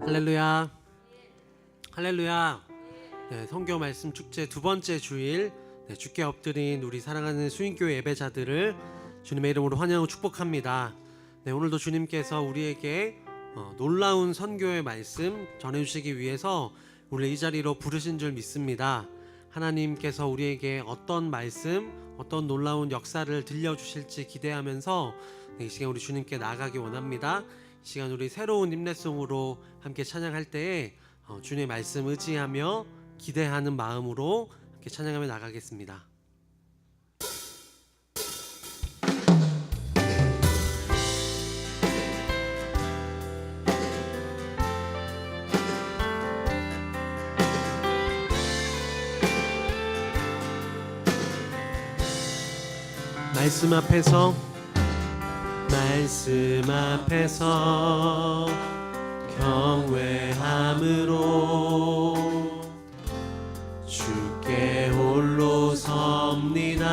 할렐루야. 할렐루야. 네, 성경 말씀 축제 두 번째 주일, 주께 엎드린 우리 사랑하는 수인교회 예배자들을 주님의 이름으로 환영하고 축복합니다. 오늘도 주님께서 우리에게 놀라운 선교의 말씀 전해주시기 위해서 우리를 이 자리로 부르신 줄 믿습니다. 하나님께서 우리에게 어떤 말씀, 어떤 놀라운 역사를 들려주실지 기대하면서 이 시간 우리 주님께 나아가기 원합니다. 이 시간 우리 새로운 인내송으로 함께 찬양할 때에 주님의 말씀 의지하며 기대하는 마음으로 함께 찬양하며 나가겠습니다. 말씀 앞에서 경외함으로 주께 홀로 섭니다.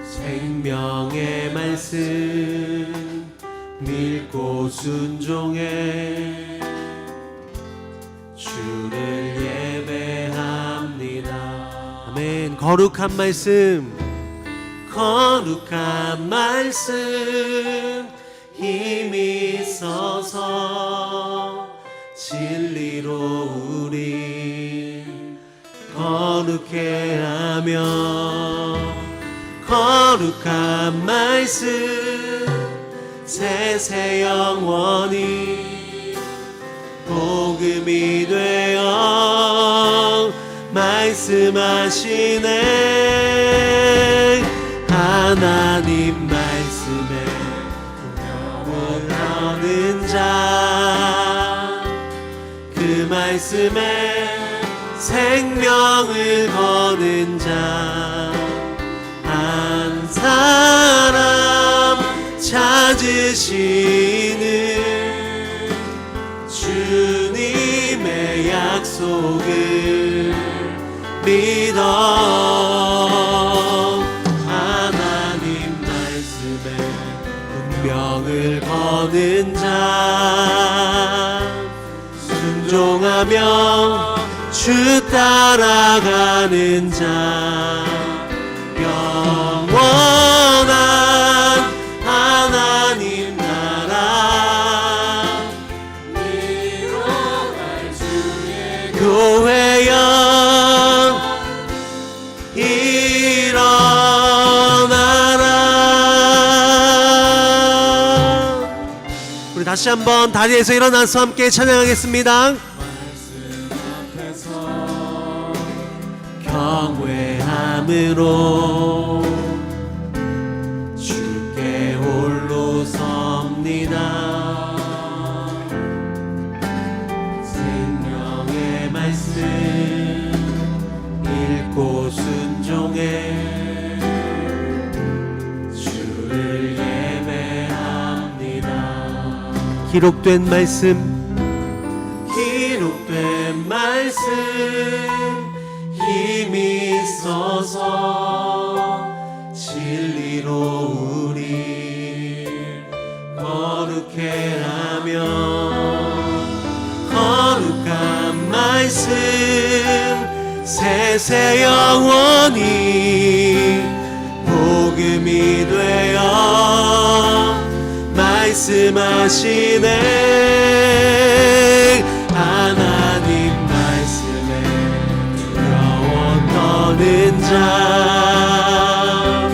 생명의 말씀 믿고 순종해 주를 예배합니다. 아멘. 거룩한 말씀 힘이 있어서 진리로 우리 거룩해 하며, 거룩한 말씀 세세 영원히 복음이 되어 말씀하시네. 하나님 말씀에 영을 얻는 자, 그 말씀에 생명을 거는 자, 한 사람 찾으시는 주님의 약속을 믿어 하나님 말씀에 운명을 거는 자, 순종하며 주 따라가는 자, 영원한 하나님 나라 이뤄갈 주의 교회여 일어나라. 우리 다시 한번 다리에서 일어나서 함께 찬양하겠습니다. 경외함으로 주께 홀로 섭니다. 생명의 말씀 읽고 순종해 주를 예배합니다. 기록된 말씀 힘이 있어서 진리로 우리 거룩해 하며, 거룩한 말씀 세세 영원히 복음이 되어 말씀하시네. 하나님 거는 자,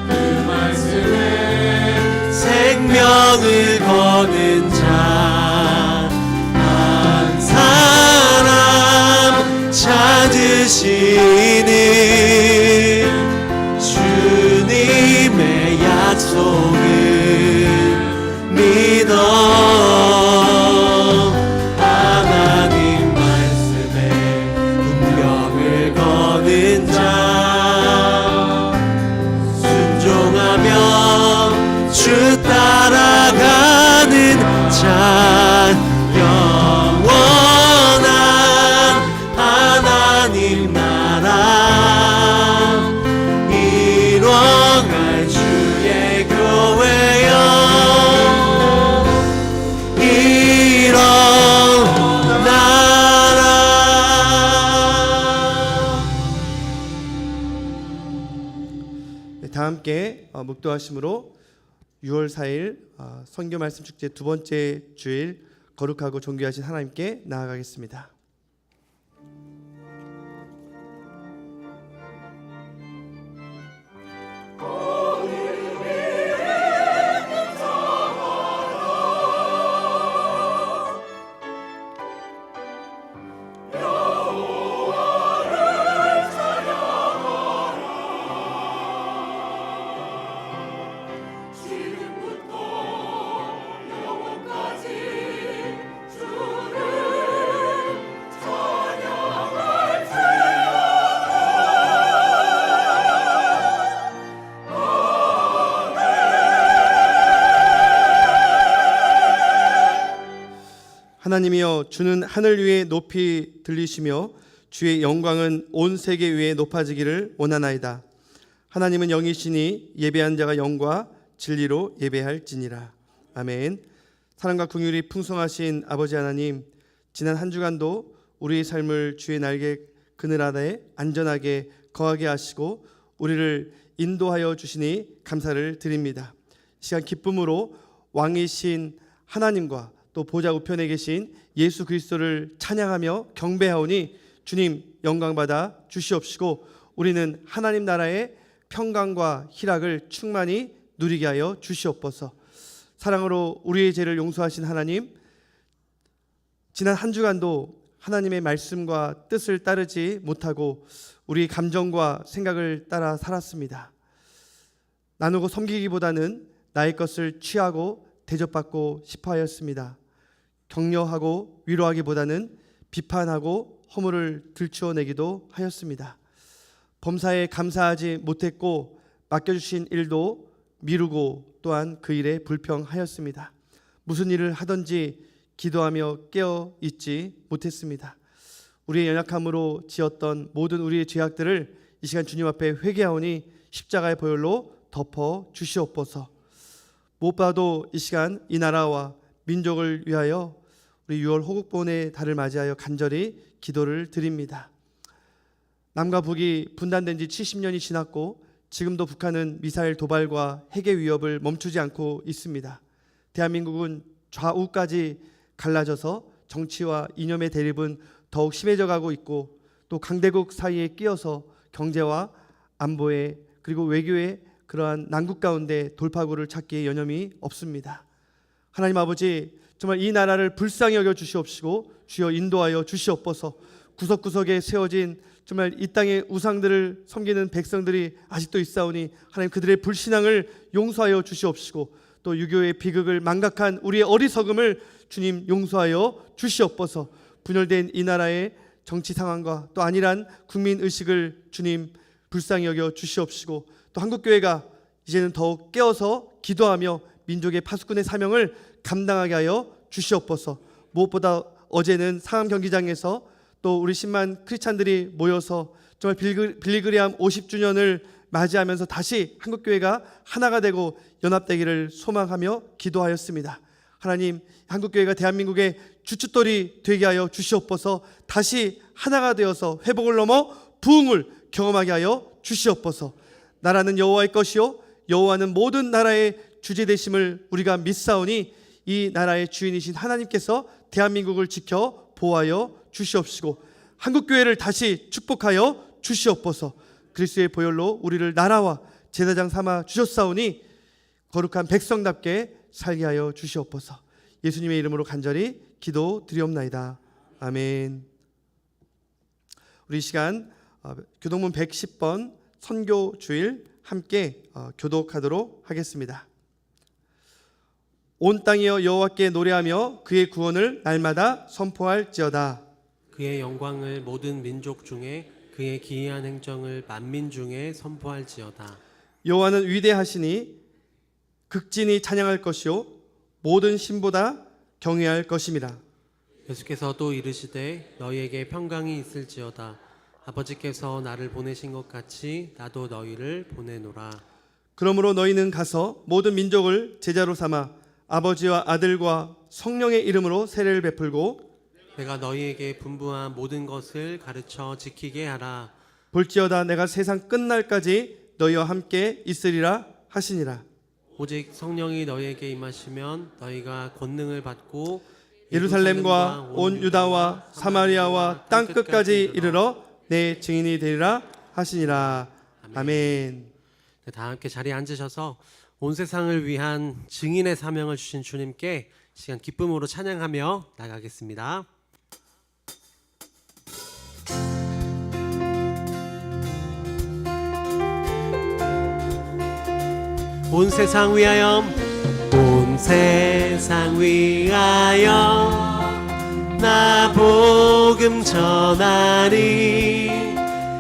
그 말씀에 생명을 거는 자, 한 사람 찾으시는 주님의 약속을 믿어 주 따라가는 자, 영원한 하나님 나라 이뤄갈 주의 교회여 묵도하심으로 6월 4일 선교 말씀 축제 두 번째 주일 거룩하고 존귀하신 하나님께 나아가겠습니다. 하나님이여, 주는 하늘 위에 높이 들리시며 주의 영광은 온 세계 위에 높아지기를 원하나이다. 하나님은 영이시니 예배한 자가 영과 진리로 예배할지니라. 아멘. 사랑과 긍휼이 풍성하신 아버지 하나님, 지난 한 주간도 우리의 삶을 주의 날개 그늘 아래 안전하게 거하게 하시고 우리를 인도하여 주시니 감사를 드립니다. 이 시간 기쁨으로 왕이신 하나님과 또 보좌 우편에 계신 예수 그리스도를 찬양하며 경배하오니 주님 영광받아 주시옵시고 우리는 하나님 나라의 평강과 희락을 충만히 누리게 하여 주시옵소서. 사랑으로 우리의 죄를 용서하신 하나님, 지난 한 주간도 하나님의 말씀과 뜻을 따르지 못하고 우리 감정과 생각을 따라 살았습니다. 나누고 섬기기보다는 나의 것을 취하고 대접받고 싶어 하였습니다. 격려하고 위로하기보다는 비판하고 허물을 들추어내기도 하였습니다. 범사에 감사하지 못했고 맡겨주신 일도 미루고 또한 그 일에 불평하였습니다. 무슨 일을 하든지 기도하며 깨어 있지 못했습니다. 우리의 연약함으로 지었던 모든 우리의 죄악들을 이 시간 주님 앞에 회개하오니 십자가의 보혈로 덮어 주시옵소서. 무엇보다도 이 시간 이 나라와 민족을 위하여 우리 6월 호국본의 달을 맞이하여 간절히 기도를 드립니다. 남과 북이 분단된 지 70년이 지났고 지금도 북한은 미사일 도발과 핵의 위협을 멈추지 않고 있습니다. 대한민국은 좌우까지 갈라져서 정치와 이념의 대립은 더욱 심해져 가고 있고 또 강대국 사이에 끼어서 경제와 안보에 그리고 외교에 그러한 난국 가운데 돌파구를 찾기에 여념이 없습니다. 하나님 아버지, 정말 이 나라를 불쌍히 여겨 주시옵시고 주여 인도하여 주시옵소서. 구석구석에 세워진 정말 이 땅의 우상들을 섬기는 백성들이 아직도 있사오니 하나님 그들의 불신앙을 용서하여 주시옵시고 또 유교의 비극을 망각한 우리의 어리석음을 주님 용서하여 주시옵소서. 분열된 이 나라의 정치 상황과 또 안일한 국민 의식을 주님 불쌍히 여겨 주시옵시고 또 한국교회가 이제는 더욱 깨어서 기도하며 민족의 파수꾼의 사명을 감당하게 하여 주시옵소서. 무엇보다 어제는 상암 경기장에서 또 우리 10만 크리스찬들이 모여서 정말 빌리그리암 50주년을 맞이하면서 다시 한국교회가 하나가 되고 연합되기를 소망하며 기도하였습니다. 하나님, 한국교회가 대한민국의 주춧돌이 되게 하여 주시옵소서. 다시 하나가 되어서 회복을 넘어 부흥을 경험하게 하여 주시옵소서. 나라는 여호와의 것이요 여호와는 모든 나라의 주제 되심을 우리가 믿사오니 이 나라의 주인이신 하나님께서 대한민국을 지켜 보호하여 주시옵시고 한국교회를 다시 축복하여 주시옵소서. 그리스도의 보혈로 우리를 나라와 제사장 삼아 주셨사오니 거룩한 백성답게 살게 하여 주시옵소서. 예수님의 이름으로 간절히 기도드리옵나이다. 아멘. 우리 이 시간 교동문 110번 선교 주일 함께 교독하도록 하겠습니다. 온 땅이여 여호와께 노래하며 그의 구원을 날마다 선포할지어다. 그의 영광을 모든 민족 중에 그의 기이한 행정을 만민 중에 선포할지어다. 여호와는 위대하시니 극진히 찬양할 것이요 모든 신보다 경외할 것임이라. 예수께서 또 이르시되 너희에게 평강이 있을지어다. 아버지께서 나를 보내신 것 같이 나도 너희를 보내노라. 그러므로 너희는 가서 모든 민족을 제자로 삼아 아버지와 아들과 성령의 이름으로 세례를 베풀고 내가 너희에게 분부한 모든 것을 가르쳐 지키게 하라. 볼지어다 내가 세상 끝날까지 너희와 함께 있으리라. 하시니라. 오직 성령이 너희에게 임하시면 너희가 권능을 받고 예루살렘과 온 유다와 사마리아와 땅 끝까지 이르러 내 증인이 되리라 하시니라. 아멘. 네, 다 함께 자리에 앉으셔서 온 세상을 위한 증인의 사명을 주신 주님께 시간 기쁨으로 찬양하며 나가겠습니다. 온 세상 위하여 온 세상 위하여 나 복음 전하리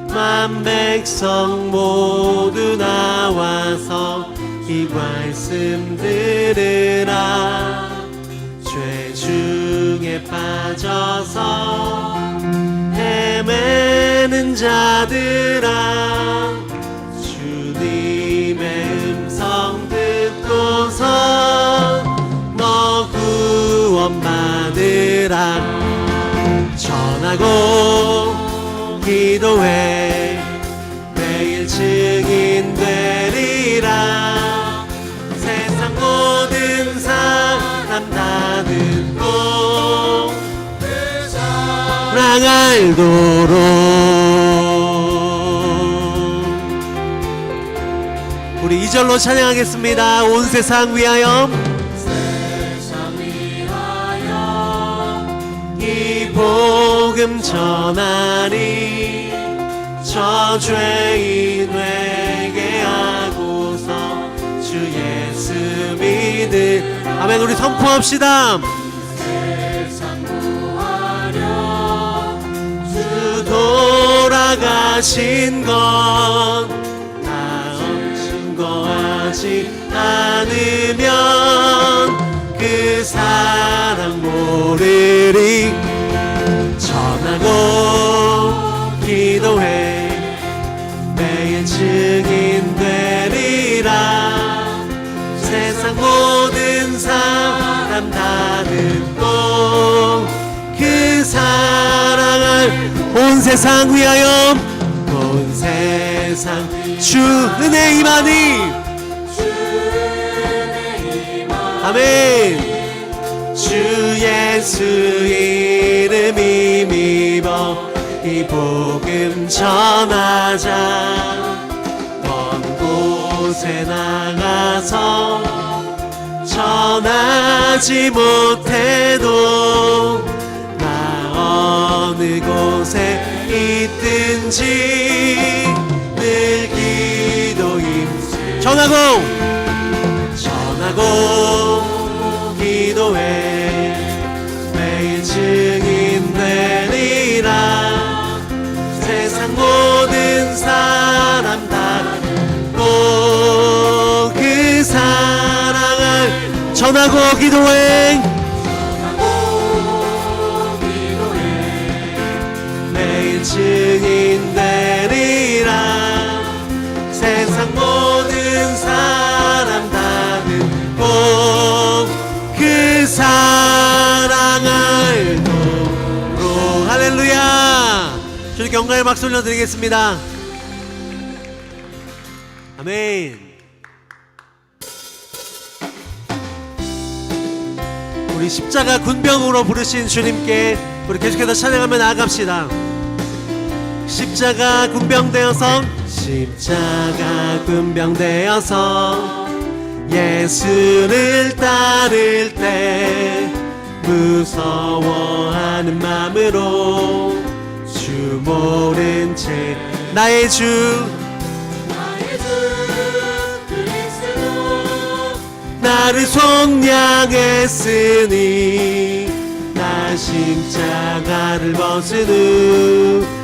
만 백성 모두 나와서 이 말씀 들으라 죄 중에 빠져서 헤매는 자들아 주님의 음성 듣고서 너 구원받으라 전하고 기도해 매일 증인 되리라 세상 모든 사람 다 듣고 사랑 알도록 우리 2절로 찬양하겠습니다. 온 세상 위하여 이 복음 전하리 저 죄인 회개하고서 주 예수 믿으 아멘. 우리 선포합시다. 세상 구하려 주 돌아가신 것 증거하지 않으면 그 사랑 모르리 전하고 기도해 매일 증인 되리라 세상 모든 사람 다 듣고 그 사랑을 온 세상 위하여 온 세상 주 은혜 임하니 아멘 주 예수 이름 힘입어 이 복음 전하자 먼 곳에 나가서 전하지 못해도 나 어느 곳에 있든지 늘 기도 힘쓰 전하고 기도해 매일 증인 되리라 세상 모든 사람 다 듣고 그 사랑을 전하고 기도해 매일 증인 되리라 세상 모든 사람 다 듣고 그 사랑 알도록 할렐루야. 주님께 영광의 박수 올려드리겠습니다. 아멘. 우리 십자가 군병으로 부르신 주님께 우리 계속해서 찬양하며 나아갑시다. 십자가 군병되어서 십자가 군병되어서 예수를 따를 때 무서워하는 마음으로 주 모른 채 나의 주 그리스도 나를 속량했으니 나 십자가를 벗은 후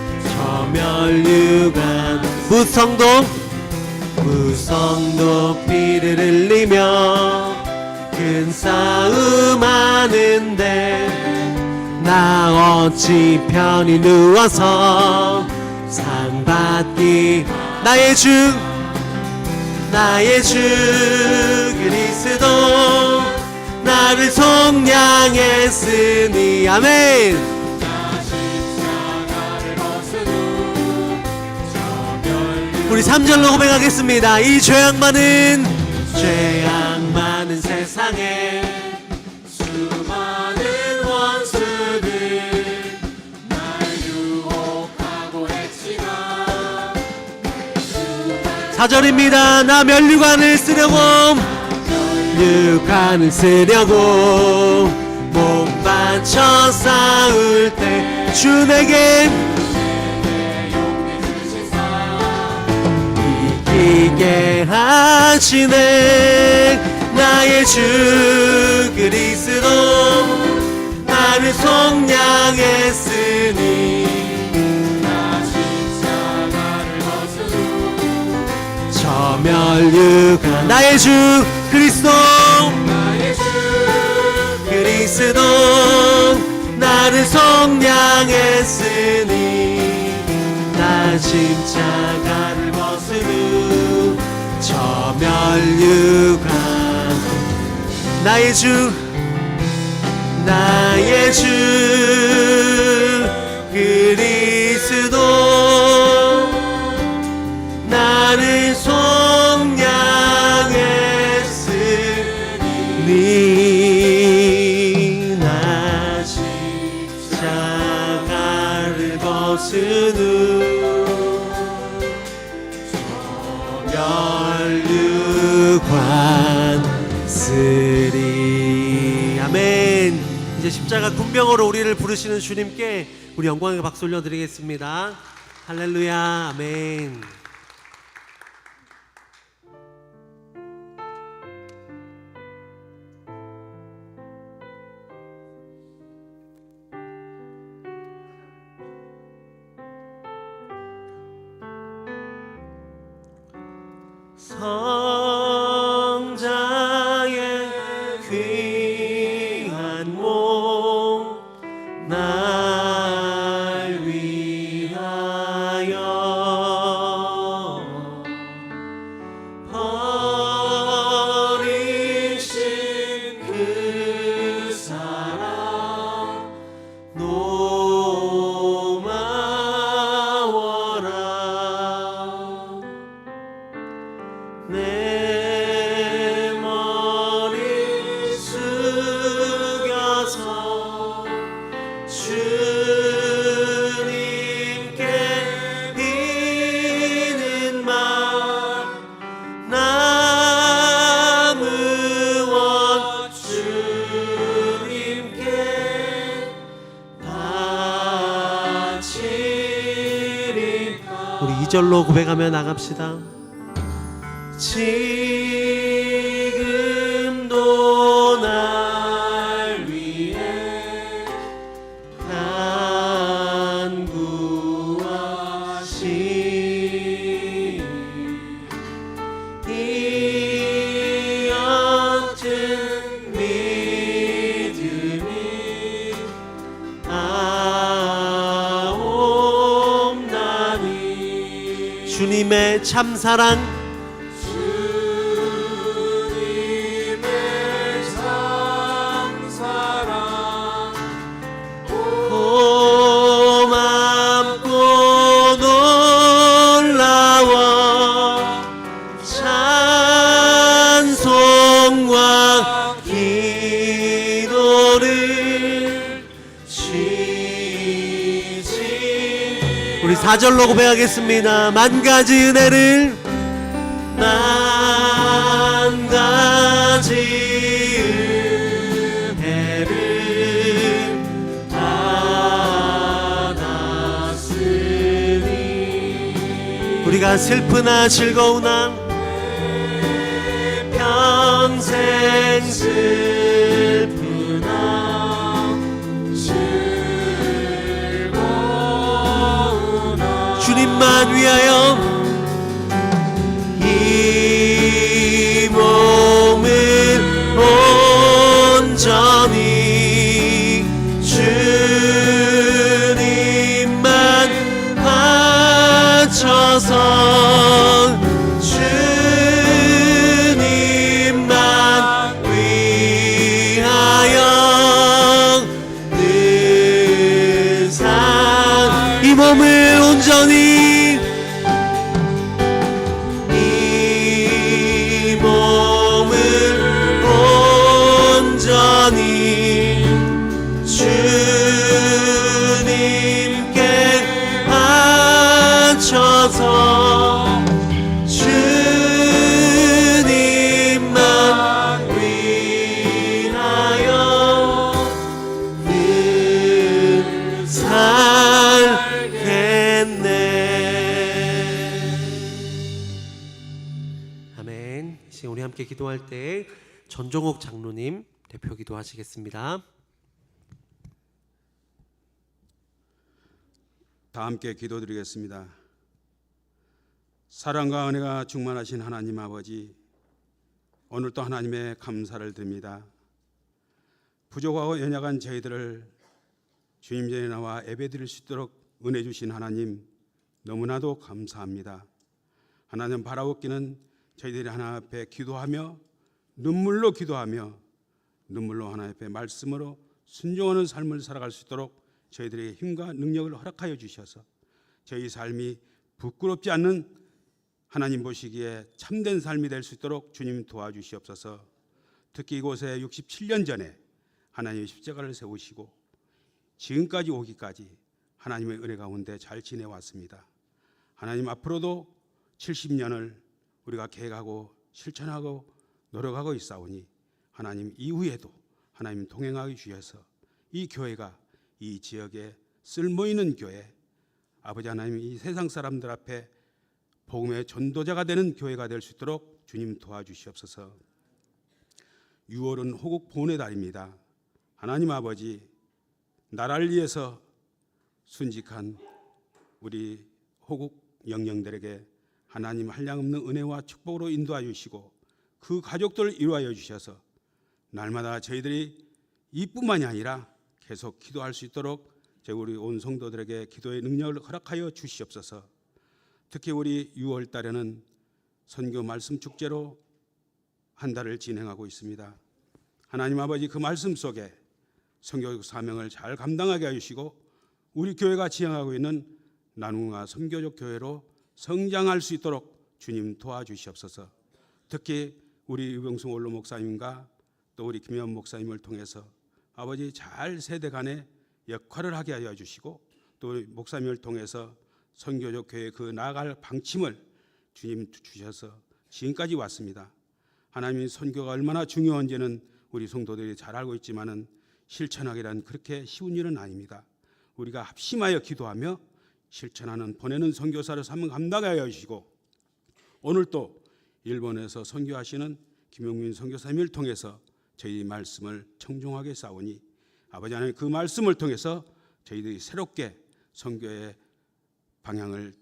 저 멸류관 무성도 피를 흘리며 큰 싸움 하는데 나 어찌 편히 누워서 상 받기 나의 주 그리스도 나를 속량했으니 아멘. 우리 3절로 고백하겠습니다. 이 죄악 많은 죄악 많은 세상에 수많은 원수들 날 유혹하고 해치나 4절입니다. 나 면류관을 쓰려고 몸 바쳐 싸울 때 주 내게 이기게 하시네. 나의 주 그리스도 나를 속량했으니 나 십자가를 벗으고 저 면류관 나의 주 그리스도 나를 속량했으니 나 십자가를 벗으고 저 면류관 나의 주 그리스도 나를 속량했으니 나 십자가를 벗으누 면류관 쓰리. 아멘. 이제 십자가 군병으로 우리를 부르시는 주님께 우리 영광의 박수 올려드리겠습니다. 할렐루야. 아멘. 성자의 귀한 몸 날 위하여 버리신 그 사랑 노마워라. 내 머리 숙여서 주님께 비는 말 남으원 주님께 바치리. 우리 2절로 고백하며 나갑시다. 지금도 날 위해 간구하시 이 옅은 믿음이 아옵나니. 주님의 참사랑 고맙고 놀라워 찬송과 기도를 취지. 우리 4절로 고백하겠습니다. 만 가지 은혜를 만 가지 우리가 슬프나 즐거우나 평생 슬프나 즐거우나 주님만 위하여 이 몸을 온전히 주님만 바쳐서 주님만 위하여 늘상 이 몸을 온전히 이 몸을 함께 기도할 때 전종옥 장로님 대표 기도하시겠습니다. 다 함께 기도드리겠습니다. 사랑과 은혜가 충만하신 하나님 아버지, 오늘도 하나님의 감사를 드립니다. 부족하고 연약한 저희들을 주님 전에 나와 예배드릴 수 있도록 은혜 주신 하나님, 너무나도 감사합니다. 하나님 바라옵기는 저희들이 하나님 앞에 기도하며 눈물로 기도하며 눈물로 하나님 앞에 말씀으로 순종하는 삶을 살아갈 수 있도록 저희들에게 힘과 능력을 허락하여 주셔서 저희 삶이 부끄럽지 않는 하나님 보시기에 참된 삶이 될 수 있도록 주님 도와주시옵소서. 특히 이곳에 67년 전에 하나님의 십자가를 세우시고 지금까지 오기까지 하나님의 은혜 가운데 잘 지내왔습니다. 하나님 앞으로도 70년을 우리가 계획하고 실천하고 노력하고 있사오니 하나님 이후에도 하나님 동행하게 주셔서 이 교회가 이 지역에 쓸모있는 교회, 아버지 하나님 이 세상 사람들 앞에 복음의 전도자가 되는 교회가 될 수 있도록 주님 도와주시옵소서. 6월은 호국 보훈의 달입니다. 하나님 아버지, 나라를 위해서 순직한 우리 호국 영령들에게 하나님 한량없는 은혜와 축복으로 인도하여 주시고 그 가족들을 이루하여 주셔서 날마다 저희들이 이뿐만이 아니라 계속 기도할 수 있도록 우리 온 성도들에게 기도의 능력을 허락하여 주시옵소서. 특히 우리 6월 달에는 선교 말씀 축제로 한 달을 진행하고 있습니다. 하나님 아버지, 그 말씀 속에 선교적 사명을 잘 감당하게 해주시고 우리 교회가 지향하고 있는 나눔과 선교적 교회로 성장할 수 있도록 주님 도와주시옵소서. 특히 우리 유병승 원로 목사님과 또 우리 김현 목사님을 통해서 아버지 잘 세대 간의 역할을 하게 하여 주시고 또 목사님을 통해서 선교적 교회 그 나아갈 방침을 주님 주셔서 지금까지 왔습니다. 하나님의 선교가 얼마나 중요한지는 우리 성도들이 잘 알고 있지만은 실천하기란 그렇게 쉬운 일은 아닙니다. 우리가 합심하여 기도하며 실천하는 보내는 선교사를 삼은 감당하여 주시고 오늘 또 일본에서 선교하시는 김용민 선교사님을 통해서 저희 말씀을 청중하게 싸우니 아버지 하나님 그 말씀을 통해서 저희들이 새롭게 선교의 방향을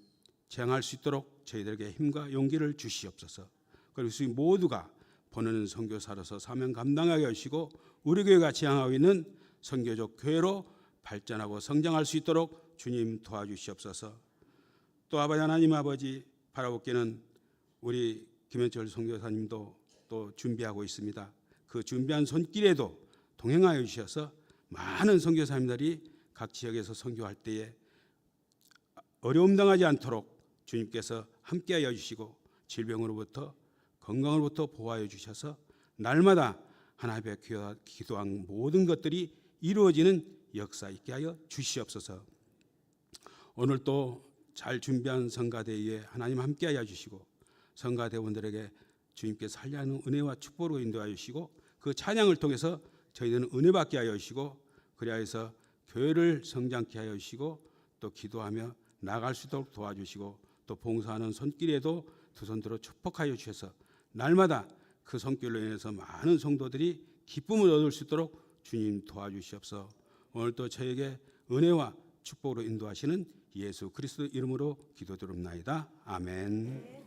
제항할 수 있도록 저희들에게 힘과 용기를 주시옵소서. 그리고 우리 모두가 보내는 선교사로서 사명 감당하게 하시고 우리 교회가 지향하고 있는 선교적 교회로 발전하고 성장할 수 있도록 주님 도와주시옵소서. 또 아버지 하나님 아버지 바라보기는 우리 김현철 선교사님도 또 준비하고 있습니다. 그 준비한 손길에도 동행하여 주셔서 많은 선교사님들이 각 지역에서 선교할 때에 어려움 당하지 않도록 주님께서 함께하여 주시고 질병으로부터 건강으로부터 보호하여 주셔서 날마다 하나님 앞에 기도한 모든 것들이 이루어지는 역사 있게 하여 주시옵소서. 오늘 또 잘 준비한 성가대회에 하나님 함께하여 주시고 성가대원들에게 주님께서 살려하는 은혜와 축복으로 인도하여 주시고 그 찬양을 통해서 저희들은 은혜 받게 하여 주시고 그리하여서 교회를 성장케 하여 주시고 또 기도하며 나아갈 수 있도록 도와주시고 또 봉사하는 손길에도 두 손 들어 축복하여 주셔서 날마다 그 손길로 인해서 많은 성도들이 기쁨을 얻을 수 있도록 주님 도와주시옵소서. 오늘 또 저에게 은혜와 축복으로 인도하시는 예수 그리스도 이름으로 기도드립나이다. 아멘.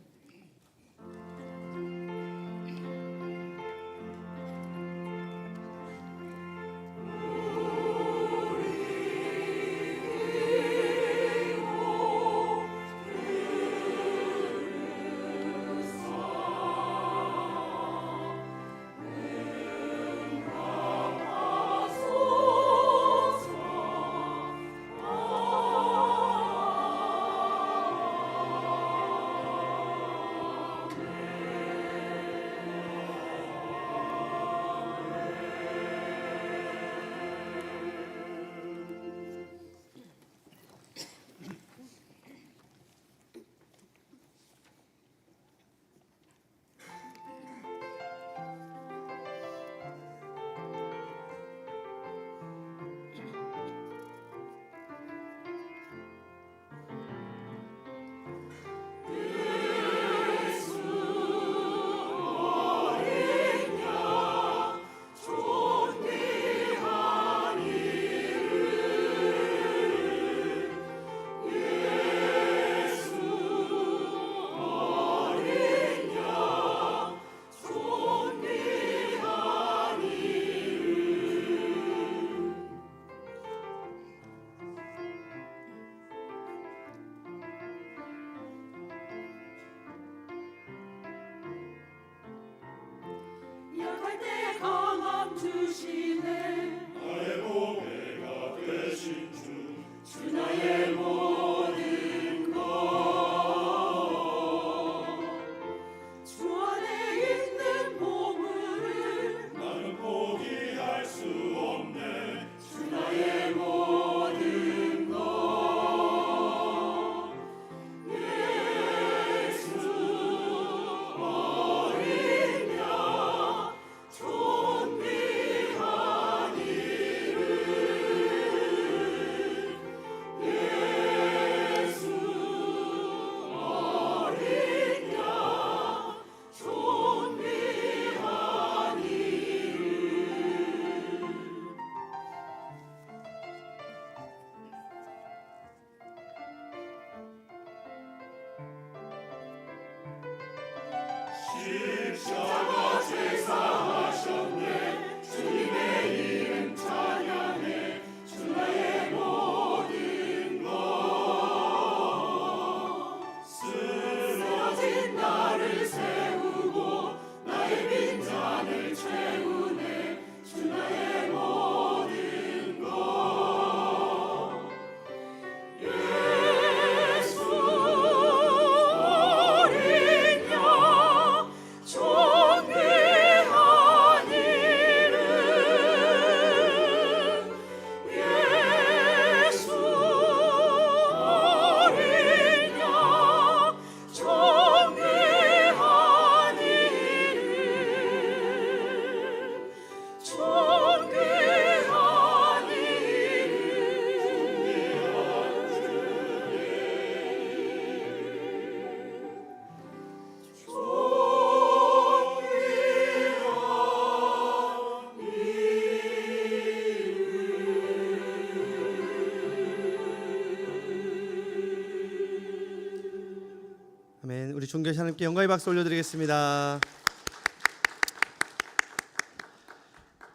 우리 존귀하신 하나님께 영광의 박수 올려드리겠습니다.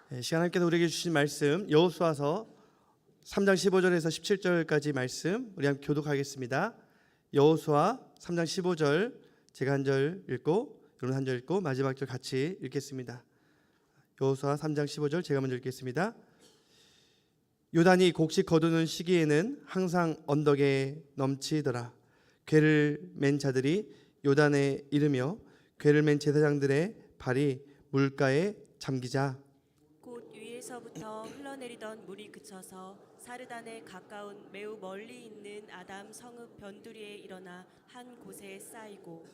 네, 시간 함께서 우리에게 주신 말씀 여호수아서 3장 15절에서 17절까지 말씀 우리 함께 교독하겠습니다. 여호수아 3장 15절 제가 한 절 읽고 여러분 한 절 읽고 마지막 절 같이 읽겠습니다. 여호수아 3장 15절 제가 먼저 읽겠습니다. 요단이 곡식 거두는 시기에는 항상 언덕에 넘치더라. 궤를 맨 자들이 요단에 이르며 궤를 맨 제사장들의 발이 물가에 잠기자 곧 위에서부터 흘러내리던 물이 그쳐서 사르단에 가까운 매우 멀리 있는 아담 성읍 변두리에 일어나 한 곳에 쌓이고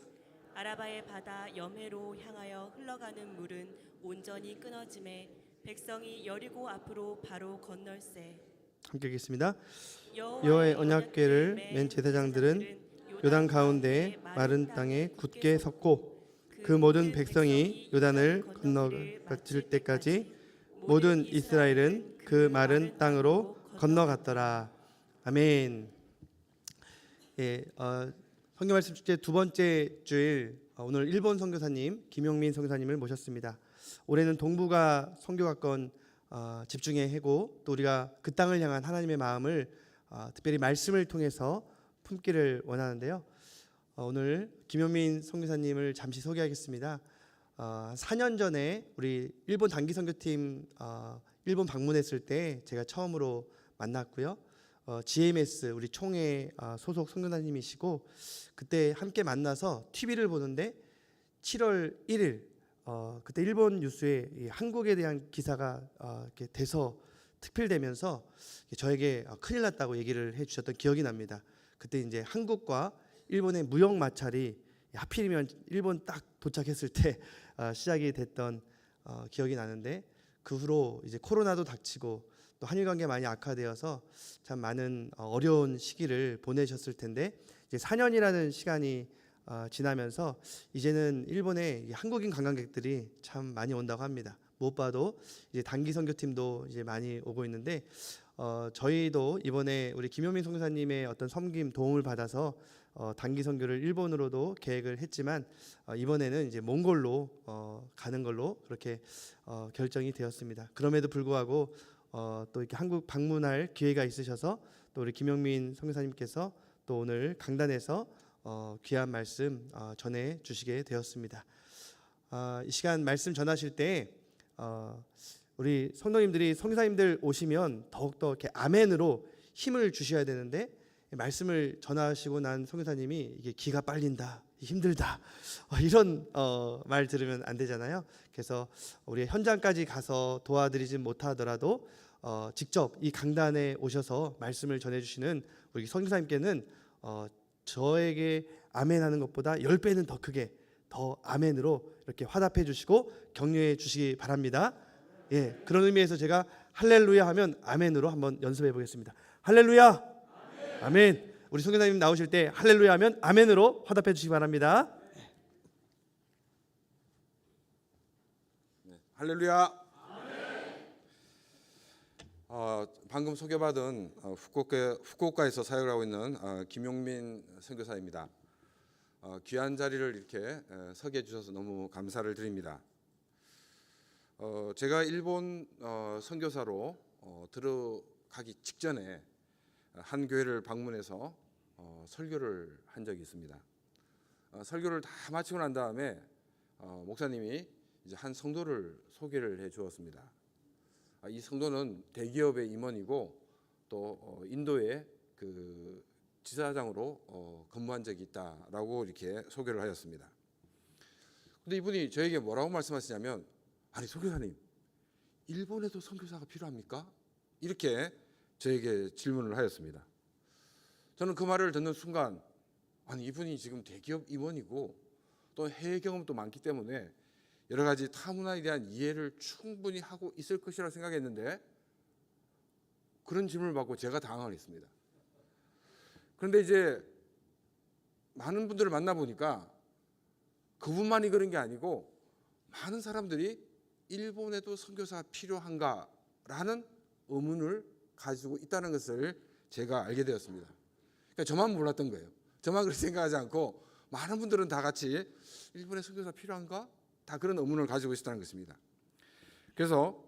아라바의 바다 여메로 향하여 흘러가는 물은 온전히 끊어짐에 백성이 여리고 앞으로 바로 건널세. 함께 읽겠습니다. 여호와의 언약궤를 맨 제사장들은 요단 가운데 마른 땅에 굳게 섰고 그 모든 백성이 요단을 건너갔을 때까지 모든 이스라엘은 그 마른 땅으로 건너갔더라. 아멘. 예, 성경 말씀 축제 두 번째 주일 오늘 일본 선교사님 김용민 선교사님을 모셨습니다. 올해는 동북아 선교학권 집중의 해고 또 우리가 그 땅을 향한 하나님의 마음을 특별히 말씀을 통해서 품기를 원하는데요. 오늘 김용민 선교사님을 잠시 소개하겠습니다. 4년 전에 우리 일본 단기 선교팀 일본 방문했을 때 제가 처음으로 만났고요. GMS 우리 총회 소속 선교사님이시고 그때 함께 만나서 TV를 보는데 7월 1일 그때 일본 뉴스에 이 한국에 대한 기사가 이렇게 돼서 특필되면서 저에게 큰일 났다고 얘기를 해주셨던 기억이 납니다. 그때 이제 한국과 일본의 무역 마찰이 하필이면 일본 딱 도착했을 때 시작이 됐던 기억이 나는데 그 후로 이제 코로나도 닥치고 또 한일 관계 많이 악화되어서 참 많은 어려운 시기를 보내셨을 텐데 이제 4년이라는 시간이 지나면서 이제는 일본에 한국인 관광객들이 참 많이 온다고 합니다. 무엇봐도 이제 단기 선교팀도 이제 많이 오고 있는데 저희도 이번에 우리 김효민 선교사님의 어떤 섬김 도움을 받아서 단기 선교를 일본으로도 계획을 했지만 이번에는 이제 몽골로 가는 걸로 그렇게 결정이 되었습니다. 그럼에도 불구하고 또 이렇게 한국 방문할 기회가 있으셔서 또 우리 김용민 선교사님께서 또 오늘 강단에서 귀한 말씀 전해 주시게 되었습니다. 이 시간 말씀 전하실 때 우리 성도님들이 선교사님들 오시면 더욱더 이렇게 아멘으로 힘을 주셔야 되는데 말씀을 전하시고 난 선교사님이 이게 기가 빨린다, 힘들다 이런 말 들으면 안 되잖아요. 그래서 우리 현장까지 가서 도와드리진 못하더라도 직접 이 강단에 오셔서 말씀을 전해주시는 우리 선교사님께는 저에게 아멘하는 것보다 10배는 더 크게 더 아멘으로 이렇게 화답해 주시고 격려해 주시기 바랍니다. 예, 그런 의미에서 제가 할렐루야 하면 아멘으로 한번 연습해 보겠습니다. 할렐루야, 아멘. 우리 선교사님 나오실 때 할렐루야 하면 아멘으로 화답해 주시기 바랍니다. 네, 할렐루야. 방금 소개받은 후쿠오카에서 사역을 하고 있는 김용민 선교사입니다. 귀한 자리를 이렇게 서게 해주셔서 너무 감사를 드립니다. 제가 일본 선교사로 들어가기 직전에 한 교회를 방문해서 설교를 한 적이 있습니다. 설교를 다 마치고 난 다음에 목사님이 이제 한 성도를 소개를 해 주었습니다. 이 성도는 대기업의 임원이고 또 인도의 그 지사장으로 근무한 적이 있다라고 이렇게 소개를 하였습니다. 근데 이분이 저에게 뭐라고 말씀하시냐면, 아니 선교사님, 일본에도 선교사가 필요합니까? 이렇게 저에게 질문을 하였습니다. 저는 그 말을 듣는 순간, 아니 이분이 지금 대기업 임원이고 또 해외 경험도 많기 때문에 여러 가지 타문화에 대한 이해를 충분히 하고 있을 것이라고 생각했는데 그런 질문을 받고 제가 당황을 했습니다. 그런데 이제 많은 분들을 만나보니까 그분만이 그런 게 아니고 많은 사람들이 일본에도 선교사가 필요한가라는 의문을 가지고 있다는 것을 제가 알게 되었습니다. 그러니까 저만 몰랐던 거예요. 저만 그렇게 생각하지 않고 많은 분들은 다 같이 일본의 선교사 필요한가? 다 그런 의문을 가지고 있었다는 것입니다. 그래서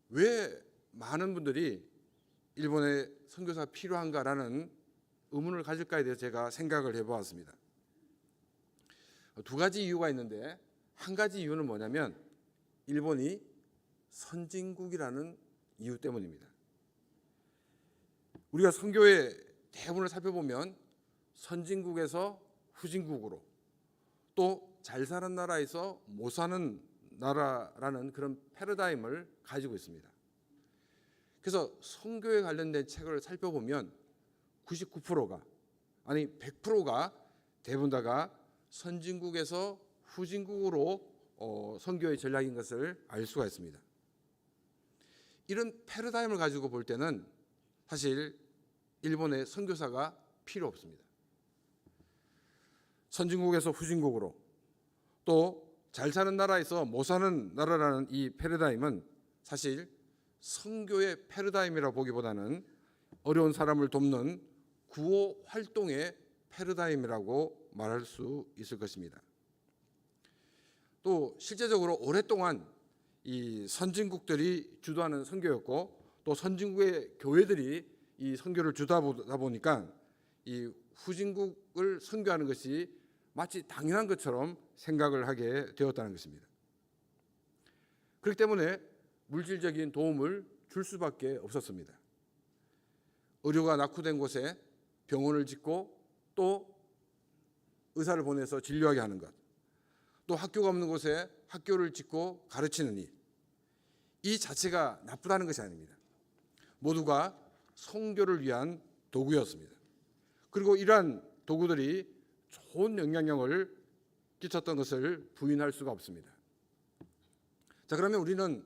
왜 많은 분들이 일본의 선교사 필요한가라는 의문을 가질까에 대해서 제가 생각을 해보았습니다. 두 가지 이유가 있는데, 한 가지 이유는 뭐냐면 일본이 선진국이라는 이유 때문입니다. 우리가 선교의 대부분을 살펴보면 선진국에서 후진국으로, 또 잘 사는 나라에서 못 사는 나라라는 그런 패러다임을 가지고 있습니다. 그래서 선교에 관련된 책을 살펴보면 99%가, 아니 100%가 대부분 다가 선진국에서 후진국으로 선교의 전략인 것을 알 수가 있습니다. 이런 패러다임을 가지고 볼 때는 사실 일본의 선교사가 필요 없습니다. 선진국에서 후진국으로, 또 잘 사는 나라에서 못 사는 나라라는 이 패러다임은 사실 선교의 패러다임이라고 보기보다는 어려운 사람을 돕는 구호 활동의 패러다임이라고 말할 수 있을 것입니다. 또 실제적으로 오랫동안 이 선진국들이 주도하는 선교였고, 또 선진국의 교회들이 이 선교를 주도하다 보니까 이 후진국을 선교하는 것이 마치 당연한 것처럼 생각을 하게 되었다는 것입니다. 그렇기 때문에 물질적인 도움을 줄 수밖에 없었습니다. 의료가 낙후된 곳에 병원을 짓고, 또 의사를 보내서 진료하게 하는 것, 또 학교가 없는 곳에 학교를 짓고 가르치는 일, 이 자체가 나쁘다는 것이 아닙니다. 모두가 선교를 위한 도구였습니다. 그리고 이러한 도구들이 좋은 영향력을 끼쳤던 것을 부인할 수가 없습니다. 자, 그러면 우리는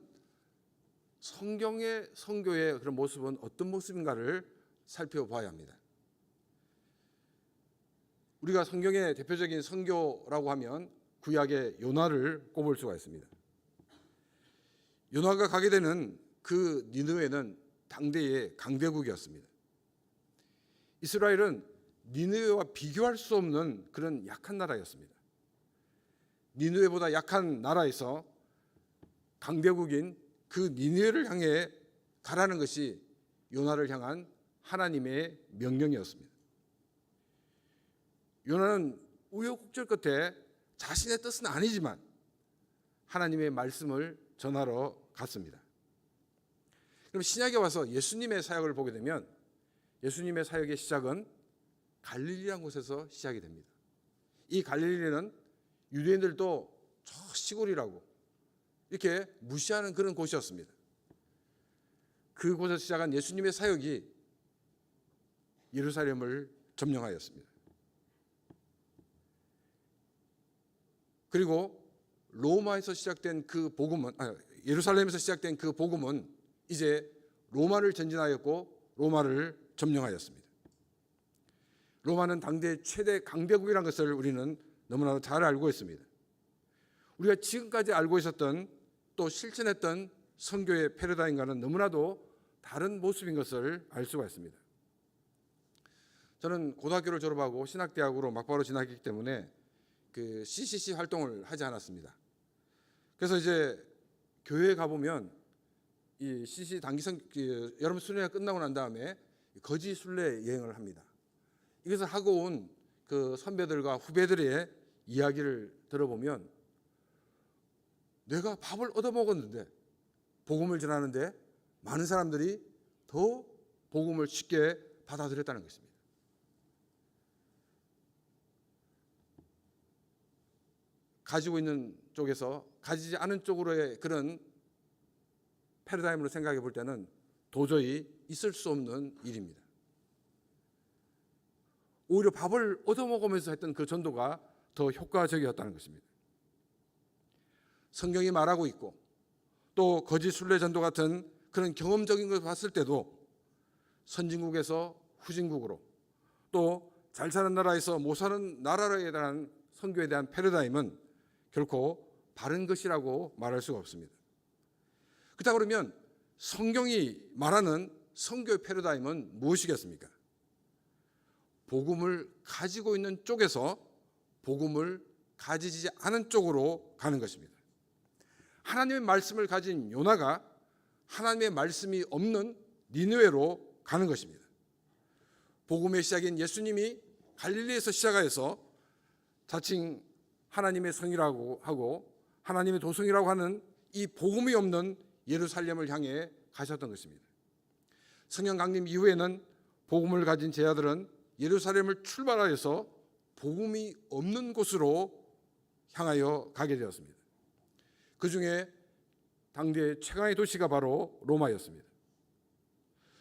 성경의 선교의 그런 모습은 어떤 모습인가를 살펴봐야 합니다. 우리가 성경의 대표적인 선교라고 하면 구약의 요나를 꼽을 수가 있습니다. 요나가 가게 되는 그 니느웨는 당대의 강대국이었습니다. 이스라엘은 니느웨와 비교할 수 없는 그런 약한 나라였습니다. 니느웨보다 약한 나라에서 강대국인 그 니느웨를 향해 가라는 것이 요나를 향한 하나님의 명령이었습니다. 요나는 우여곡절 끝에 자신의 뜻은 아니지만 하나님의 말씀을 전하러 갔습니다. 그럼 신약에 와서 예수님의 사역을 보게 되면 예수님의 사역의 시작은 갈릴리라는 곳에서 시작이 됩니다. 이 갈릴리는 유대인들도 저 시골이라고 이렇게 무시하는 그런 곳이었습니다. 그곳에서 시작한 예수님의 사역이 예루살렘을 점령하였습니다. 그리고 로마에서 시작된 그 복음은, 예루살렘에서 시작된 그 복음은 이제 로마를 전진하였고 로마를 점령하였습니다. 로마는 당대 최대 강대국이라는 것을 우리는 너무나도 잘 알고 있습니다. 우리가 지금까지 알고 있었던, 또 실천했던 선교의 패러다임과는 너무나도 다른 모습인 것을 알 수가 있습니다. 저는 고등학교를 졸업하고 신학대학으로 막바로 진학했기 때문에 그 CCC 활동을 하지 않았습니다. 그래서 이제 교회에 가보면 이 CCC 단기 여러분 순회가 끝나고 난 다음에 거지 순례 여행을 합니다. 이것을 하고 온 그 선배들과 후배들의 이야기를 들어보면 내가 밥을 얻어먹었는데, 복음을 전하는데 많은 사람들이 더 복음을 쉽게 받아들였다는 것입니다. 가지고 있는 쪽에서 가지지 않은 쪽으로의 그런 패러다임으로 생각해 볼 때는 도저히 있을 수 없는 일입니다. 오히려 밥을 얻어먹으면서 했던 그 전도가 더 효과적이었다는 것입니다. 성경이 말하고 있고, 또 거짓 순례 전도 같은 그런 경험적인 것을 봤을 때도 선진국에서 후진국으로, 또 잘 사는 나라에서 못 사는 나라에 대한 선교에 대한 패러다임은 결코 바른 것이라고 말할 수가 없습니다. 그렇다 그러면 성경이 말하는 선교의 패러다임은 무엇이겠습니까? 복음을 가지고 있는 쪽에서 복음을 가지지 않은 쪽으로 가는 것입니다. 하나님의 말씀을 가진 요나가 하나님의 말씀이 없는 니느웨로 가는 것입니다. 복음의 시작인 예수님이 갈릴리에서 시작하여서 자칭 하나님의 성이라고 하고 하나님의 도성이라고 하는 이 복음이 없는 예루살렘을 향해 가셨던 것입니다. 성령 강림 이후에는 복음을 가진 제자들은 예루살렘을 출발하여서 복음이 없는 곳으로 향하여 가게 되었습니다. 그 중에 당대 최강의 도시가 바로 로마였습니다.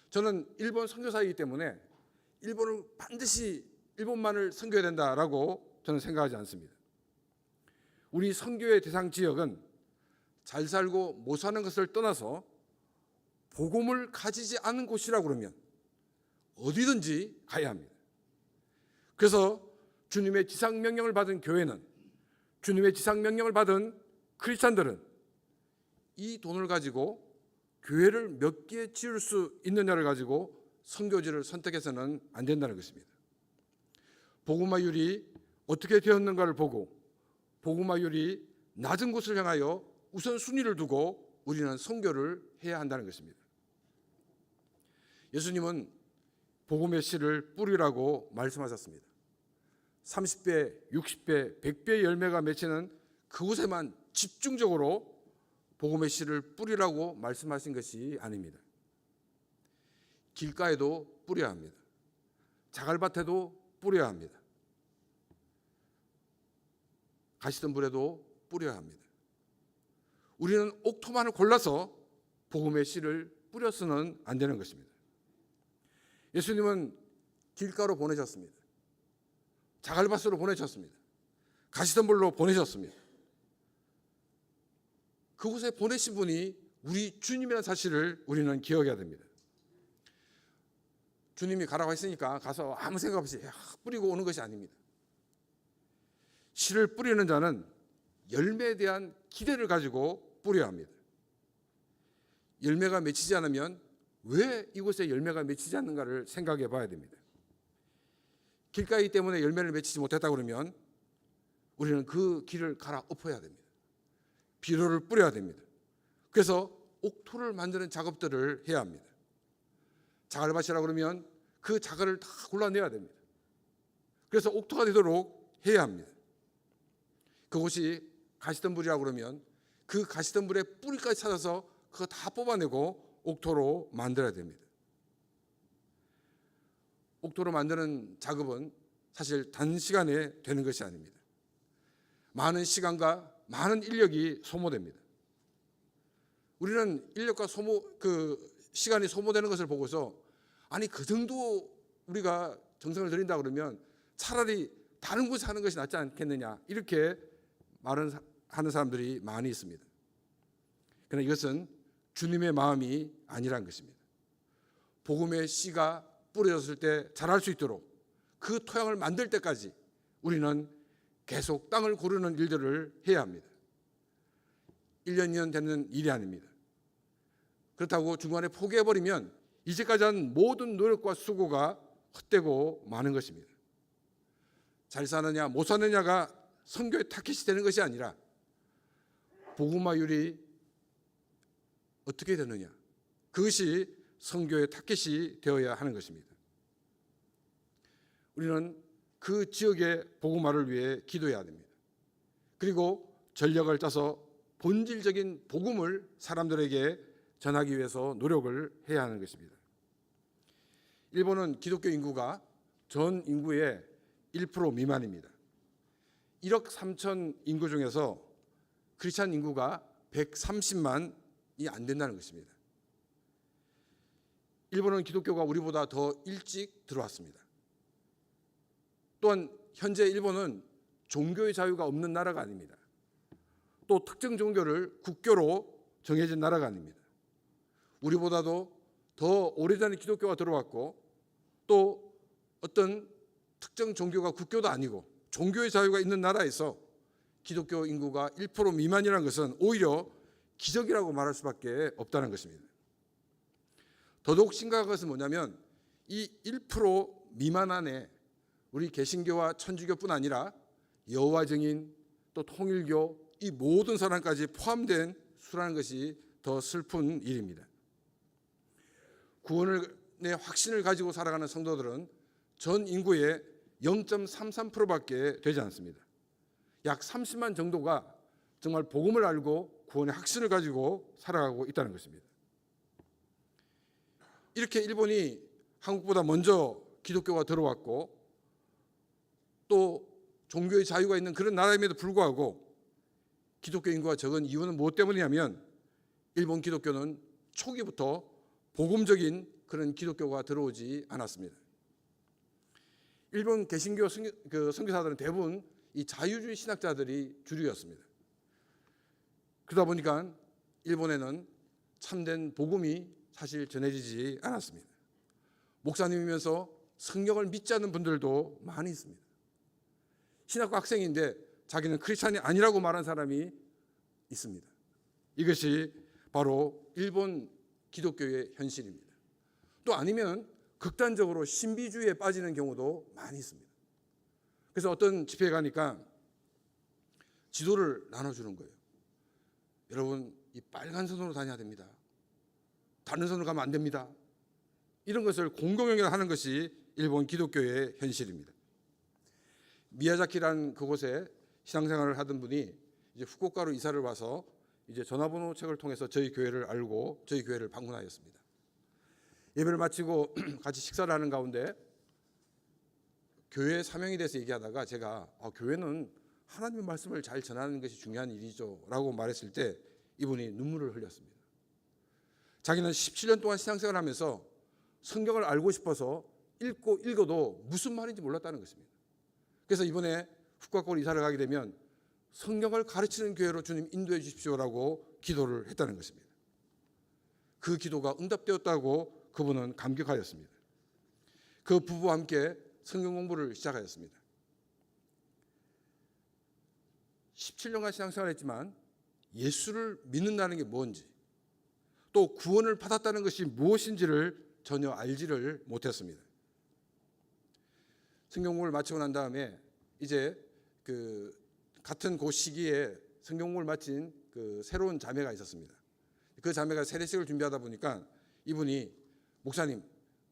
저는 일본 선교사이기 때문에 일본만을 선교해야 된다라고 저는 생각하지 않습니다. 우리 선교의 대상 지역은 잘 살고 못 사는 것을 떠나서 복음을 가지지 않은 곳이라고 그러면 어디든지 가야 합니다. 그래서 주님의 지상명령을 받은 교회는, 주님의 지상명령을 받은 크리스찬들은 이 돈을 가지고 교회를 몇 개 지을 수 있느냐를 가지고 선교지를 선택해서는 안 된다는 것입니다. 복음화율이 어떻게 되었는가를 보고 복음화율이 낮은 곳을 향하여 우선순위를 두고 우리는 선교를 해야 한다는 것입니다. 예수님은 복음의 씨를 뿌리라고 말씀하셨습니다. 30배, 60배, 100배의 열매가 맺히는 그곳에만 집중적으로 복음의 씨를 뿌리라고 말씀하신 것이 아닙니다. 길가에도 뿌려야 합니다. 자갈밭에도 뿌려야 합니다. 가시덤불에도 뿌려야 합니다. 우리는 옥토만을 골라서 복음의 씨를 뿌려서는 안 되는 것입니다. 예수님은 길가로 보내셨습니다. 자갈밭으로 보내셨습니다. 가시덤불로 보내셨습니다. 그곳에 보내신 분이 우리 주님이라는 사실을 우리는 기억해야 됩니다. 주님이 가라고 했으니까 가서 아무 생각 없이 뿌리고 오는 것이 아닙니다. 씨를 뿌리는 자는 열매에 대한 기대를 가지고 뿌려야 합니다. 열매가 맺히지 않으면 왜 이곳에 열매가 맺히지 않는가를 생각해 봐야 됩니다. 길가이기 때문에 열매를 맺히지 못했다 그러면 우리는 그 길을 갈아엎어야 됩니다. 비료를 뿌려야 됩니다. 그래서 옥토를 만드는 작업들을 해야 합니다. 자갈밭이라 그러면 그 자갈을 다 골라내야 됩니다. 그래서 옥토가 되도록 해야 합니다. 그곳이 가시덤불이라고 그러면 그 가시덤불의 뿌리까지 찾아서 그거 다 뽑아내고 옥토로 만들어야 됩니다. 옥토로 만드는 작업은 사실 단시간에 되는 것이 아닙니다. 많은 시간과 많은 인력이 소모됩니다. 우리는 인력과 시간이 소모되는 것을 보고서 아니 그 정도 우리가 정성을 들인다 그러면 차라리 다른 곳에 하는 것이 낫지 않겠느냐 이렇게 하는 사람들이 많이 있습니다. 그러나 이것은 주님의 마음이 아니란 것입니다. 복음의 씨가 뿌려졌을 때 자랄 수 있도록 그 토양을 만들 때까지 우리는 계속 땅을 고르는 일들을 해야 합니다. 1년, 2년 되는 일이 아닙니다. 그렇다고 중간에 포기해버리면 이제까지 한 모든 노력과 수고가 헛되고 마는 것입니다. 잘 사느냐 못 사느냐가 선교의 타깃이 되는 것이 아니라 복음화율이 어떻게 되느냐, 그것이 선교의 타깃이 되어야 하는 것입니다. 우리는 그 지역의 복음화를 위해 기도해야 됩니다. 그리고 전략을 짜서 본질적인 복음을 사람들에게 전하기 위해서 노력을 해야 하는 것입니다. 일본은 기독교 인구가 전 인구의 1% 미만입니다. 1억 3천 인구 중에서 크리스찬 인구가 130만이 안 된다는 것입니다. 일본은 기독교가 우리보다 더 일찍 들어왔습니다. 또한 현재 일본은 종교의 자유가 없는 나라가 아닙니다. 또 특정 종교를 국교로 정해진 나라가 아닙니다. 우리보다도 더 오래전에 기독교가 들어왔고 또 어떤 특정 종교가 국교도 아니고 종교의 자유가 있는 나라에서 기독교 인구가 1% 미만이라는 것은 오히려 기적이라고 말할 수밖에 없다는 것입니다. 더더욱 심각한 것은 뭐냐면 이 1% 미만 안에 우리 개신교와 천주교뿐 아니라 여호와 증인, 또 통일교, 이 모든 사람까지 포함된 수라는 것이 더 슬픈 일입니다. 구원의 확신을 가지고 살아가는 성도들은 전 인구의 0.33%밖에 되지 않습니다. 약 30만 정도가 정말 복음을 알고 구원의 확신을 가지고 살아가고 있다는 것입니다. 이렇게 일본이 한국보다 먼저 기독교가 들어왔고 또 종교의 자유가 있는 그런 나라임에도 불구하고 기독교 인구가 적은 이유는 무엇 때문이냐면 일본 기독교는 초기부터 복음적인 그런 기독교가 들어오지 않았습니다. 일본 개신교 선교사들은 대부분 이 자유주의 신학자들이 주류였습니다. 그러다 보니까 일본에는 참된 복음이 사실 전해지지 않았습니다. 목사님이면서 성경을 믿지 않는 분들도 많이 있습니다. 신학과 학생인데 자기는 크리스찬이 아니라고 말한 사람이 있습니다. 이것이 바로 일본 기독교의 현실입니다. 또 아니면 극단적으로 신비주의에 빠지는 경우도 많이 있습니다. 그래서 어떤 집회에 가니까 지도를 나눠주는 거예요. 여러분, 이 빨간 선으로 다녀야 됩니다. 다른 선으로 가면 안 됩니다. 이런 것을 공공연하게 하는 것이 일본 기독교의 현실입니다. 미야자키라는 그곳에 신앙생활을 하던 분이 이제 후쿠오카로 이사를 와서 이제 전화번호 책을 통해서 저희 교회를 알고 저희 교회를 방문하였습니다. 예배를 마치고 같이 식사를 하는 가운데 교회 사명에 대해서 얘기하다가 제가 교회는 하나님의 말씀을 잘 전하는 것이 중요한 일이죠 라고 말했을 때 이분이 눈물을 흘렸습니다. 자기는 17년 동안 신앙생활을 하면서 성경을 알고 싶어서 읽어도 무슨 말인지 몰랐다는 것입니다. 그래서 이번에 후쿠오카로 이사를 가게 되면 성경을 가르치는 교회로 주님 인도해 주십시오라고 기도를 했다는 것입니다. 그 기도가 응답되었다고 그분은 감격하였습니다. 그 부부와 함께 성경 공부를 시작하였습니다. 17년간 신앙생활을 했지만 예수를 믿는다는 게 뭔지 또 구원을 받았다는 것이 무엇인지를 전혀 알지를 못했습니다. 성경 공부를 마치고 난 다음에 이제 같은 그 시기에 성경 공부를 마친 그 새로운 자매가 있었습니다. 그 자매가 세례식을 준비하다 보니까 이분이 목사님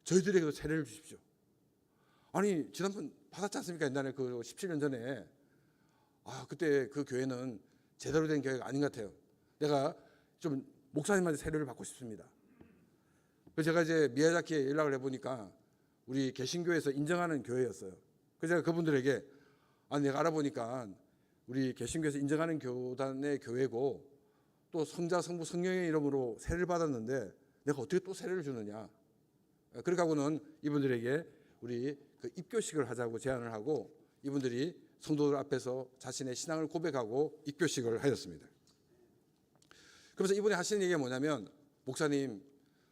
저희들에게도 세례를 주십시오. 아니 지난번 받았지 않습니까? 옛날에 그 17년 전에 그때 그 교회는 제대로 된 교회가 아닌 것 같아요. 내가 좀 목사님한테 세례를 받고 싶습니다. 그래서 제가 이제 미야자키에 연락을 해보니까 우리 개신교에서 인정하는 교회였어요. 그래서 제가 그분들에게 내가 알아보니까 우리 개신교에서 인정하는 교단의 교회고 또 성자 성부 성령의 이름으로 세례를 받았는데 내가 어떻게 또 세례를 주느냐. 그렇게 하고는 이분들에게 우리 그 입교식을 하자고 제안을 하고 이분들이 성도들 앞에서 자신의 신앙을 고백하고 입교식을 하였습니다. 그래서 이분이 하시는 얘기가 뭐냐면 목사님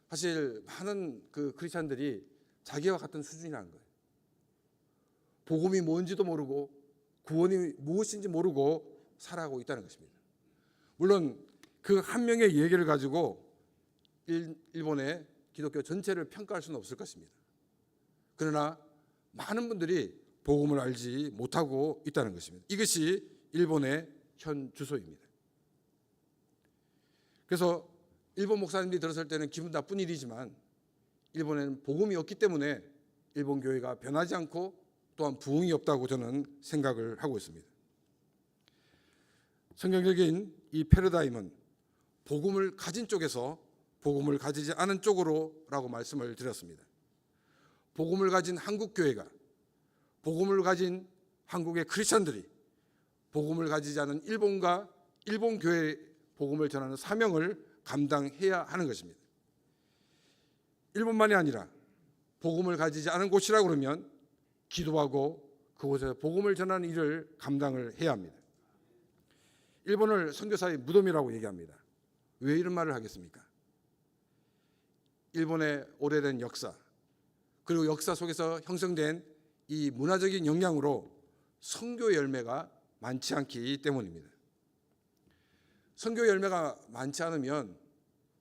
사실 많은 그 크리스찬들이 자기와 같은 수준이라는 거예요. 복음이 뭔지도 모르고 구원이 무엇인지 모르고 살아가고 있다는 것입니다. 물론 그 한 명의 얘기를 가지고 일본의 기독교 전체를 평가할 수는 없을 것입니다. 그러나 많은 분들이 복음을 알지 못하고 있다는 것입니다. 이것이 일본의 현 주소입니다. 그래서 일본 목사님들이 들었을 때는 기분 나쁜 일이지만 일본에는 복음이 없기 때문에 일본 교회가 변하지 않고 또한 부흥이 없다고 저는 생각을 하고 있습니다. 성경적인 이 패러다임은 복음을 가진 쪽에서 복음을 가지지 않은 쪽으로라고 말씀을 드렸습니다. 복음을 가진 한국 교회가 복음을 가진 한국의 크리스찬들이 복음을 가지지 않은 일본과 일본 교회의 복음을 전하는 사명을 감당해야 하는 것입니다. 일본만이 아니라 복음을 가지지 않은 곳이라 그러면 기도하고 그곳에서 복음을 전하는 일을 감당을 해야 합니다. 일본을 선교사의 무덤이라고 얘기합니다. 왜 이런 말을 하겠습니까? 일본의 오래된 역사 그리고 역사 속에서 형성된 이 문화적인 영향으로 선교 열매가 많지 않기 때문입니다. 선교 열매가 많지 않으면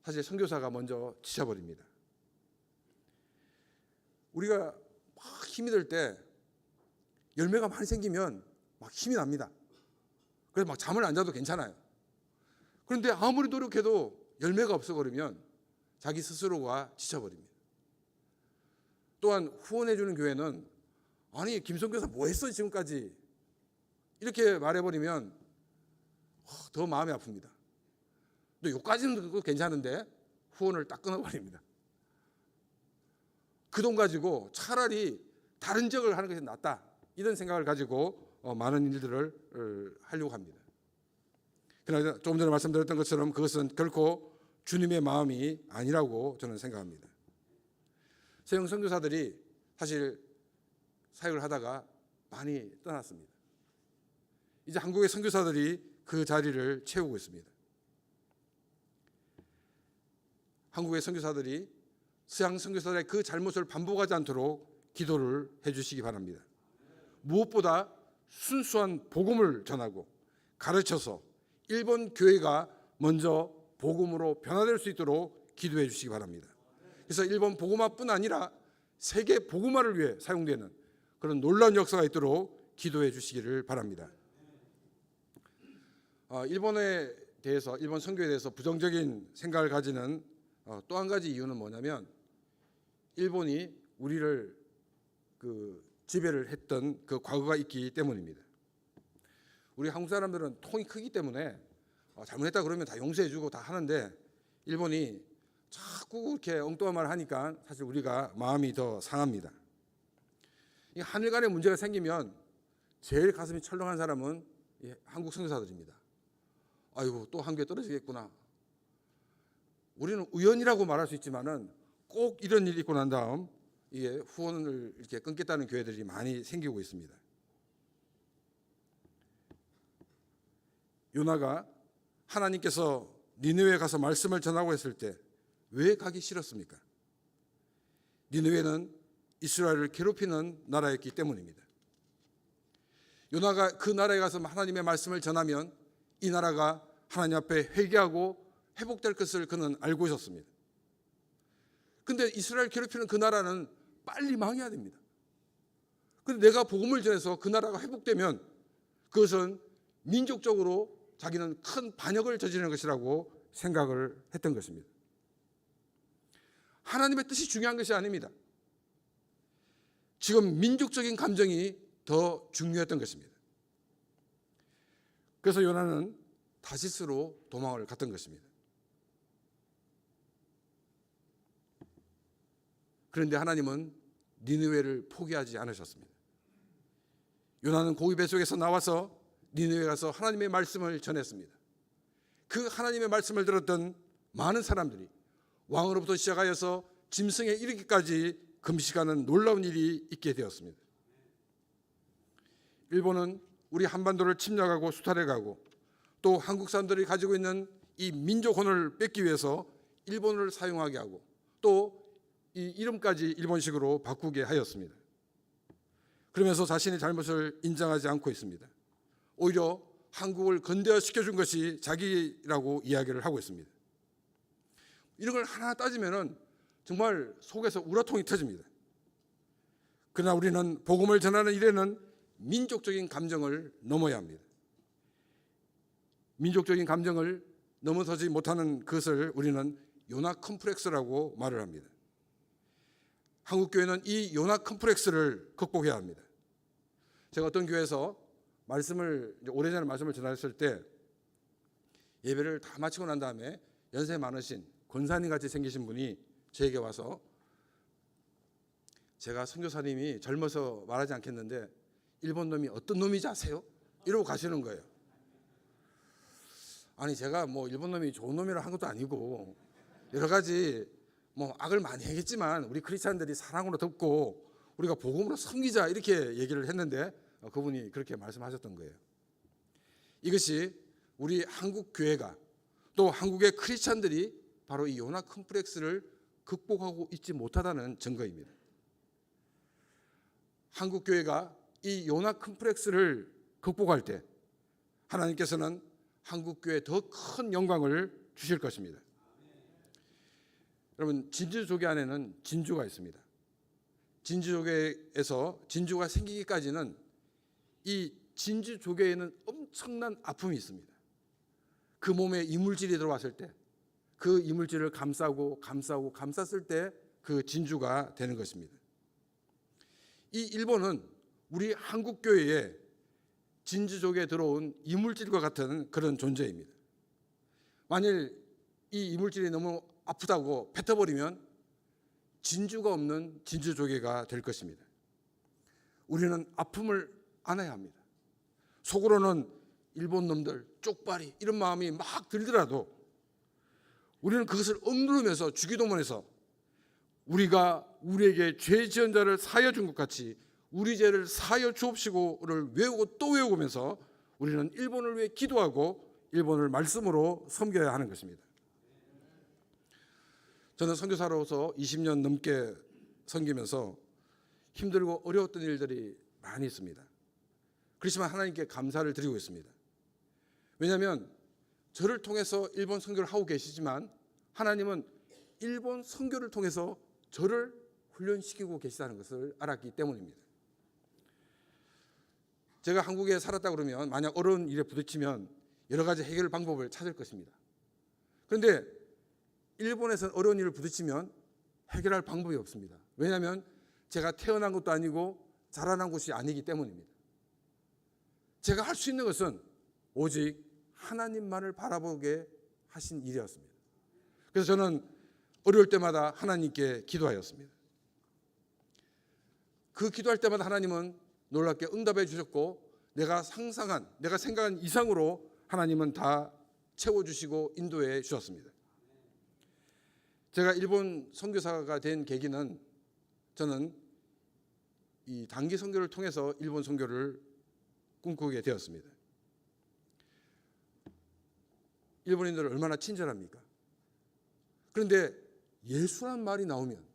사실 선교사가 먼저 지쳐버립니다. 우리가 막 힘이 들 때 열매가 많이 생기면 막 힘이 납니다. 그래서 막 잠을 안 자도 괜찮아요. 그런데 아무리 노력해도 열매가 없어버리면 자기 스스로가 지쳐버립니다. 또한 후원해주는 교회는 아니 김선교사 뭐 했어 지금까지 이렇게 말해버리면 더 마음이 아픕니다. 또 요까지는 괜찮은데 후원을 딱 끊어버립니다. 그 돈 가지고 차라리 다른 지역을 하는 것이 낫다 이런 생각을 가지고 많은 일들을 하려고 합니다. 그러나 조금 전에 말씀드렸던 것처럼 그것은 결코 주님의 마음이 아니라고 저는 생각합니다. 서영 선교사들이 사실 사역을 하다가 많이 떠났습니다. 이제 한국의 선교사들이 그 자리를 채우고 있습니다. 한국의 선교사들이 서양 선교사들의 그 잘못을 반복하지 않도록 기도를 해주시기 바랍니다. 무엇보다 순수한 복음을 전하고 가르쳐서 일본 교회가 먼저 복음으로 변화될 수 있도록 기도해 주시기 바랍니다. 그래서 일본 복음화뿐 아니라 세계 복음화를 위해 사용되는 그런 놀라운 역사가 있도록 기도해 주시기를 바랍니다. 일본에 대해서, 일본 선교에 대해서 부정적인 생각을 가지는 또 한 가지 이유는 뭐냐면 일본이 우리를 지배를 했던 그 과거가 있기 때문입니다. 우리 한국 사람들은 통이 크기 때문에 잘못했다 그러면 다 용서해주고 다 하는데 일본이 자꾸 이렇게 엉뚱한 말을 하니까 사실 우리가 마음이 더 상합니다. 이 하늘 간에 문제가 생기면 제일 가슴이 철렁한 사람은 한국 선교사들입니다. 아이고 또 한교에 떨어지겠구나. 우리는 우연이라고 말할 수 있지만은 꼭 이런 일이 있고 난 다음 이게 후원을 이렇게 끊겠다는 교회들이 많이 생기고 있습니다. 요나가 하나님께서 니느웨에 가서 말씀을 전하고 했을 때 왜 가기 싫었습니까? 니느웨는 이스라엘을 괴롭히는 나라였기 때문입니다. 요나가 그 나라에 가서 하나님의 말씀을 전하면 이 나라가 하나님 앞에 회개하고 회복될 것을 그는 알고 있었습니다. 근데 이스라엘 괴롭히는 그 나라는 빨리 망해야 됩니다. 그런데 내가 복음을 전해서 그 나라가 회복되면 그것은 민족적으로 자기는 큰 반역을 저지르는 것이라고 생각을 했던 것입니다. 하나님의 뜻이 중요한 것이 아닙니다. 지금 민족적인 감정이 더 중요했던 것입니다. 그래서 요나는 다시스로 도망을 갔던 것입니다. 그런데 하나님은 니느웨를 포기하지 않으셨습니다. 요나는 고기 뱃속에서 나와서 니느웨에 가서 하나님의 말씀을 전했습니다. 그 하나님의 말씀을 들었던 많은 사람들이 왕으로부터 시작하여서 짐승에 이르기까지 금식하는 놀라운 일이 있게 되었습니다. 일본은 우리 한반도를 침략하고 수탈해가고 또 한국 사람들이 가지고 있는 이 민족혼을 뺏기 위해서 일본어를 사용하게 하고 또 이 이름까지 일본식으로 바꾸게 하였습니다. 그러면서 자신의 잘못을 인정하지 않고 있습니다. 오히려 한국을 근대화시켜준 것이 자기라고 이야기를 하고 있습니다. 이런 걸 하나 따지면은 정말 속에서 우라통이 터집니다. 그러나 우리는 복음을 전하는 일에는 민족적인 감정을 넘어야 합니다. 민족적인 감정을 넘어서지 못하는 그것을 우리는 요나 컴플렉스라고 말을 합니다. 한국교회는 이 요나 컴플렉스를 극복해야 합니다. 제가 어떤 교회에서 오래전에 말씀을 전했을 때 예배를 다 마치고 난 다음에 연세 많으신 권사님 같이 생기신 분이 저에게 와서 제가 선교사님이 젊어서 말하지 않겠는데 일본 놈이 어떤 놈인지 아세요? 이러고 가시는 거예요. 아니 제가 뭐 일본 놈이 좋은 놈이라 한 것도 아니고 여러 가지 뭐 악을 많이 하겠지만 우리 크리스찬들이 사랑으로 돕고 우리가 복음으로 섬기자 이렇게 얘기를 했는데 그분이 그렇게 말씀하셨던 거예요. 이것이 우리 한국 교회가 또 한국의 크리스찬들이 바로 이 요나 컴플렉스를 극복하고 있지 못하다는 증거입니다. 한국 교회가 이 요나 컴플렉스를 극복할 때 하나님께서는 한국 교회에 더 큰 영광을 주실 것입니다. 여러분 진주조개 안에는 진주가 있습니다. 진주조개에서 진주가 생기기까지는 이 진주 조개에는 엄청난 아픔이 있습니다. 그 몸에 이물질이 들어왔을 때, 그 이물질을 감쌌을 때 그 진주가 되는 것입니다. 이 일본은 우리 한국 교회에 진주 조개에 들어온 이물질과 같은 그런 존재입니다. 만일 이 이물질이 너무 아프다고 뱉어버리면 진주가 없는 진주 조개가 될 것입니다. 우리는 아픔을 안아야 합니다. 속으로는 일본 놈들, 쪽발이 이런 마음이 막 들더라도 우리는 그것을 억누르면서 주기도문에서 우리가 우리에게 죄 지은 자를 사하여 준 것 같이 우리 죄를 사하여 주옵시고를 외우고 또 외우면서 우리는 일본을 위해 기도하고 일본을 말씀으로 섬겨야 하는 것입니다. 저는 선교사로서 20년 넘게 섬기면서 힘들고 어려웠던 일들이 많이 있습니다. 그렇지만 하나님께 감사를 드리고 있습니다. 왜냐하면 저를 통해서 일본 선교를 하고 계시지만 하나님은 일본 선교를 통해서 저를 훈련시키고 계시다는 것을 알았기 때문입니다. 제가 한국에 살았다 그러면 만약 어려운 일에 부딪히면 여러 가지 해결 방법을 찾을 것입니다. 그런데 일본에서는 어려운 일을 부딪히면 해결할 방법이 없습니다. 왜냐하면 제가 태어난 것도 아니고 자라난 곳이 아니기 때문입니다. 제가 할 수 있는 것은 오직 하나님만을 바라보게 하신 일이었습니다. 그래서 저는 어려울 때마다 하나님께 기도하였습니다. 그 기도할 때마다 하나님은 놀랍게 응답해 주셨고 내가 생각한 이상으로 하나님은 다 채워주시고 인도해 주셨습니다. 제가 일본 선교사가 된 계기는 저는 이 단기 선교를 통해서 일본 선교를 꿈꾸게 되었습니다. 일본인들은 얼마나 친절합니까? 그런데 예수란 말이 나오면,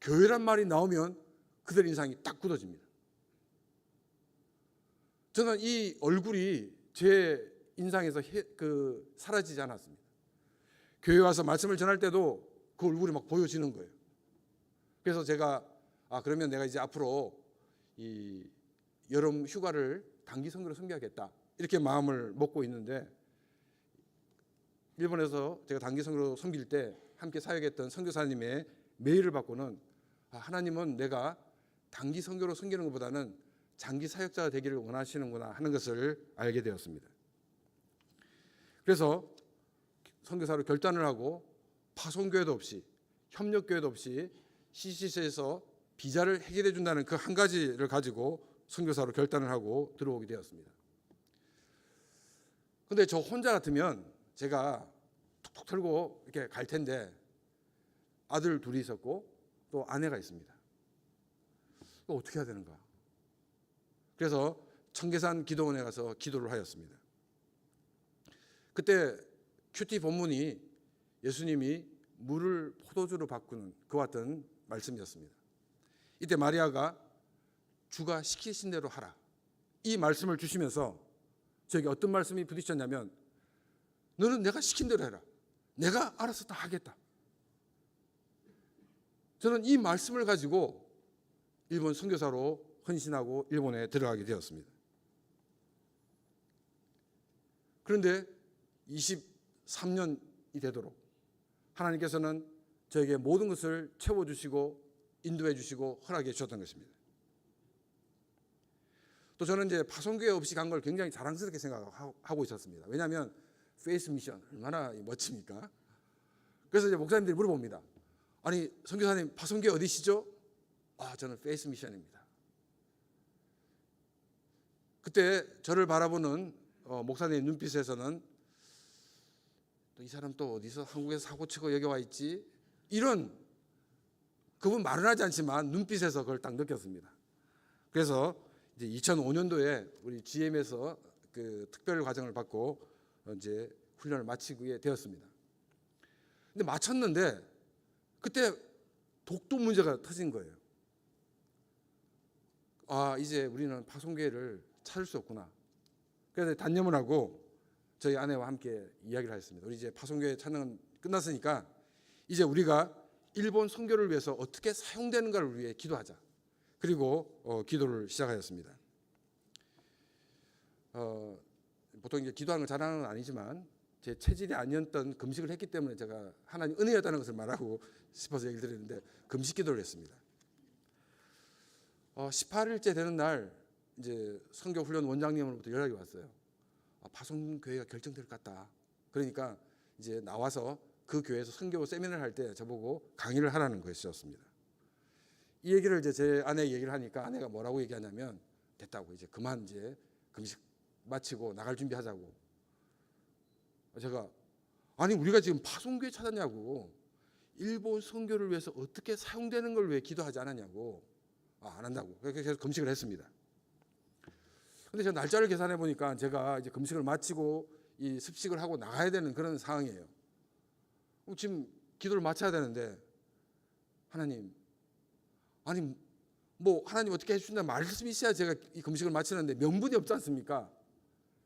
교회란 말이 나오면 그들 인상이 딱 굳어집니다. 저는 이 얼굴이 제 인상에서 사라지지 않았습니다. 교회 와서 말씀을 전할 때도 그 얼굴이 막 보여지는 거예요. 그래서 제가 그러면 내가 이제 앞으로 이 여름 휴가를 단기 선교로 섬겨야겠다 이렇게 마음을 먹고 있는데 일본에서 제가 단기 선교로 섬길 때 함께 사역했던 선교사님의 메일을 받고는 하나님은 내가 단기 선교로 섬기는 것보다는 장기 사역자가 되기를 원하시는구나 하는 것을 알게 되었습니다. 그래서 선교사로 결단을 하고 파송교회도 없이 협력교회도 없이 CCC에서 비자를 해결해 준다는 그 한 가지를 가지고 선교사로 결단을 하고 들어오게 되었습니다. 그런데 저 혼자 같으면 제가 툭툭 털고 이렇게 갈 텐데 아들 둘이 있었고 또 아내가 있습니다. 또 어떻게 해야 되는가? 그래서 청계산 기도원에 가서 기도를 하였습니다. 그때 큐티 본문이 예수님이 물을 포도주로 바꾸는 그와 같은 말씀이었습니다. 이때 마리아가 주가 시키신 대로 하라 이 말씀을 주시면서 저에게 어떤 말씀이 부딪혔냐면 너는 내가 시킨 대로 해라. 내가 알아서 다 하겠다. 저는 이 말씀을 가지고 일본 선교사로 헌신하고 일본에 들어가게 되었습니다. 그런데 23년이 되도록 하나님께서는 저에게 모든 것을 채워주시고 인도해 주시고 허락해 주셨던 것입니다. 또 저는 이제 파송교회 없이 간 걸 굉장히 자랑스럽게 생각하고 있었습니다. 왜냐하면 페이스 미션 얼마나 멋집니까? 그래서 이제 목사님들이 물어봅니다. 아니 선교사님 파송교회 어디시죠? 저는 페이스 미션입니다. 그때 저를 바라보는 목사님 눈빛에서는 또 이 사람 또 어디서 한국에서 사고치고 여기 와 있지? 이런 그분 말은 하지 않지만 눈빛에서 그걸 딱 느꼈습니다. 그래서 이제 2005년도에 우리 GM에서 그 특별 과정을 받고 이제 훈련을 마치게 되었습니다. 근데 마쳤는데 그때 독도 문제가 터진 거예요. 이제 우리는 파송교회를 찾을 수 없구나. 그래서 단념을 하고 저희 아내와 함께 이야기를 하였습니다. 우리 이제 파송교회 찾는 건 끝났으니까 이제 우리가 일본 선교를 위해서 어떻게 사용되는가를 위해 기도하자. 그리고 기도를 시작하였습니다. 보통 이제 기도하는 걸 잘하는 건 아니지만 제 체질이 아니었던 금식을 했기 때문에 제가 하나님 은혜였다는 것을 말하고 싶어서 얘기를 드리는데 금식 기도를 했습니다. 18일째 되는 날 이제 선교 훈련 원장님으로부터 연락이 왔어요. 파송 교회가 결정될 것 같다. 그러니까 이제 나와서 그 교회에서 선교 세미나를 할 때 저보고 강의를 하라는 것이었습니다. 이 얘기를 이제 제 아내 얘기를 하니까 아내가 뭐라고 얘기하냐면 됐다고 이제 그만 이제 금식 마치고 나갈 준비하자고. 제가 아니 우리가 지금 파송교회 찾았냐고 일본 선교를 위해서 어떻게 사용되는 걸 왜 기도하지 않았냐고 안 한다고 그래서 계속 금식을 했습니다. 근데 제가 날짜를 계산해 보니까 제가 이제 금식을 마치고 이 습식을 하고 나가야 되는 그런 상황이에요. 지금 기도를 마쳐야 되는데 하나님 아니 뭐 하나님 어떻게 해주신다는 말씀이 있어야 제가 이 금식을 마치는데 명분이 없지 않습니까?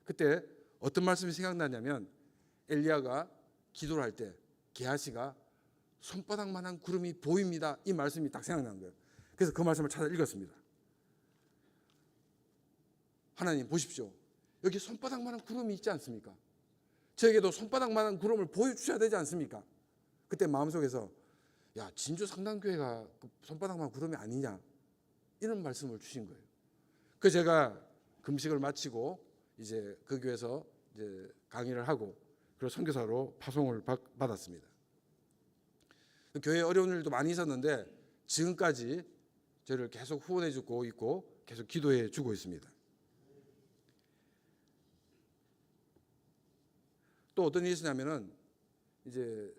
그때 어떤 말씀이 생각나냐면 엘리야가 기도를 할 때 게하시가 손바닥만한 구름이 보입니다. 이 말씀이 딱 생각나는 거예요. 그래서 그 말씀을 찾아 읽었습니다. 하나님 보십시오. 여기 손바닥만한 구름이 있지 않습니까? 저에게도 손바닥만한 구름을 보여주셔야 되지 않습니까? 그때 마음속에서 야 진주 성당교회가 그 손바닥만한 구름이 아니냐 이런 말씀을 주신 거예요. 그래서 제가 금식을 마치고 이제 그 교회에서 이제 강의를 하고 그리고 선교사로 파송을 받았습니다. 교회에 어려운 일도 많이 있었는데 지금까지 저를 계속 후원해 주고 있고 계속 기도해 주고 있습니다. 또 어떤 일이 있었냐면은 이제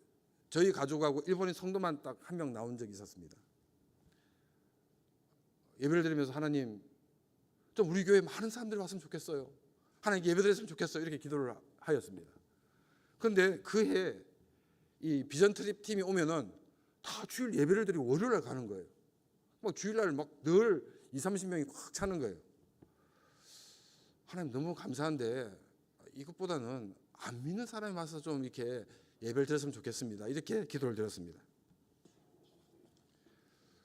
저희 가족하고 일본인 성도만 딱 한 명 나온 적이 있었습니다. 예배를 드리면서 하나님 좀 우리 교회에 많은 사람들이 왔으면 좋겠어요. 하나님 예배 드렸으면 좋겠어요. 이렇게 기도를 하였습니다. 그런데 그해 이 비전 트립 팀이 오면은 다 주일 예배를 드리고 월요일날 가는 거예요. 막 주일날 막 늘 20-30명이 꽉 차는 거예요. 하나님 너무 감사한데 이것보다는 안 믿는 사람이 와서 좀 이렇게 예배를 드렸으면 좋겠습니다. 이렇게 기도를 드렸습니다.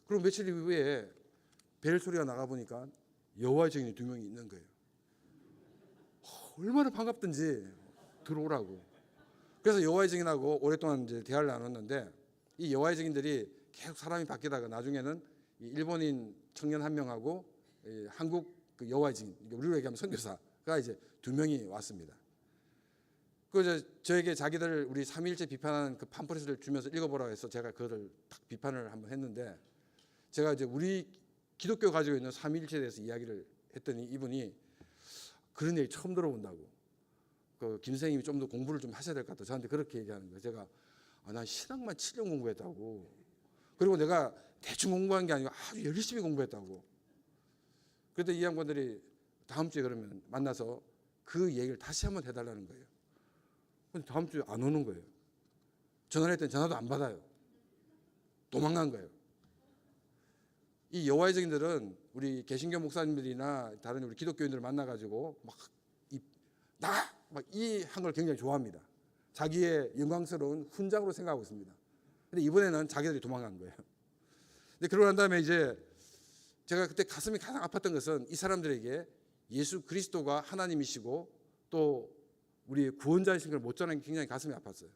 그리고 며칠 이후에 벨 소리가 나가 보니까 여호와의 증인이 2명이 있는 거예요. 얼마나 반갑든지 들어오라고. 그래서 여호와의 증인하고 오랫동안 이제 대화를 나눴는데 이 여호와의 증인들이 계속 사람이 바뀌다가 나중에는 이 일본인 청년 한 명하고 한국 그 여호와의 증인, 우리로 얘기하면 선교사가 이제 2명이 왔습니다. 그 저에게 자기들 우리 삼위일체 비판하는 그 팜플렛을 주면서 읽어보라고 해서 제가 그거를 딱 비판을 한번 했는데 제가 이제 우리 기독교 가지고 있는 삼위일체에 대해서 이야기를 했더니 이분이 그런 얘기 처음 들어본다고. 그 김 선생님이 좀 더 공부를 좀 하셔야 될 것 같다. 저한테 그렇게 얘기하는 거예요. 제가 난 신학만 7년 공부했다고. 그리고 내가 대충 공부한 게 아니고 아주 열심히 공부했다고. 그때 이 양반들이 다음 주에 그러면 만나서 그 얘기를 다시 한번 해달라는 거예요. 근데 다음 주에 안 오는 거예요. 전화를 했더니 전화도 안 받아요. 도망간 거예요. 이 여호와의 증인들은 우리 개신교 목사님들이나 다른 우리 기독교인들을 만나가지고 막 이 한 걸 굉장히 좋아합니다. 자기의 영광스러운 훈장으로 생각하고 있습니다. 근데 이번에는 자기들이 도망간 거예요. 근데 그러고 난 다음에 이제 제가 그때 가슴이 가장 아팠던 것은 이 사람들에게 예수 그리스도가 하나님이시고 또 우리의 구원자이신 걸 못 전하는 게 굉장히 가슴이 아팠어요.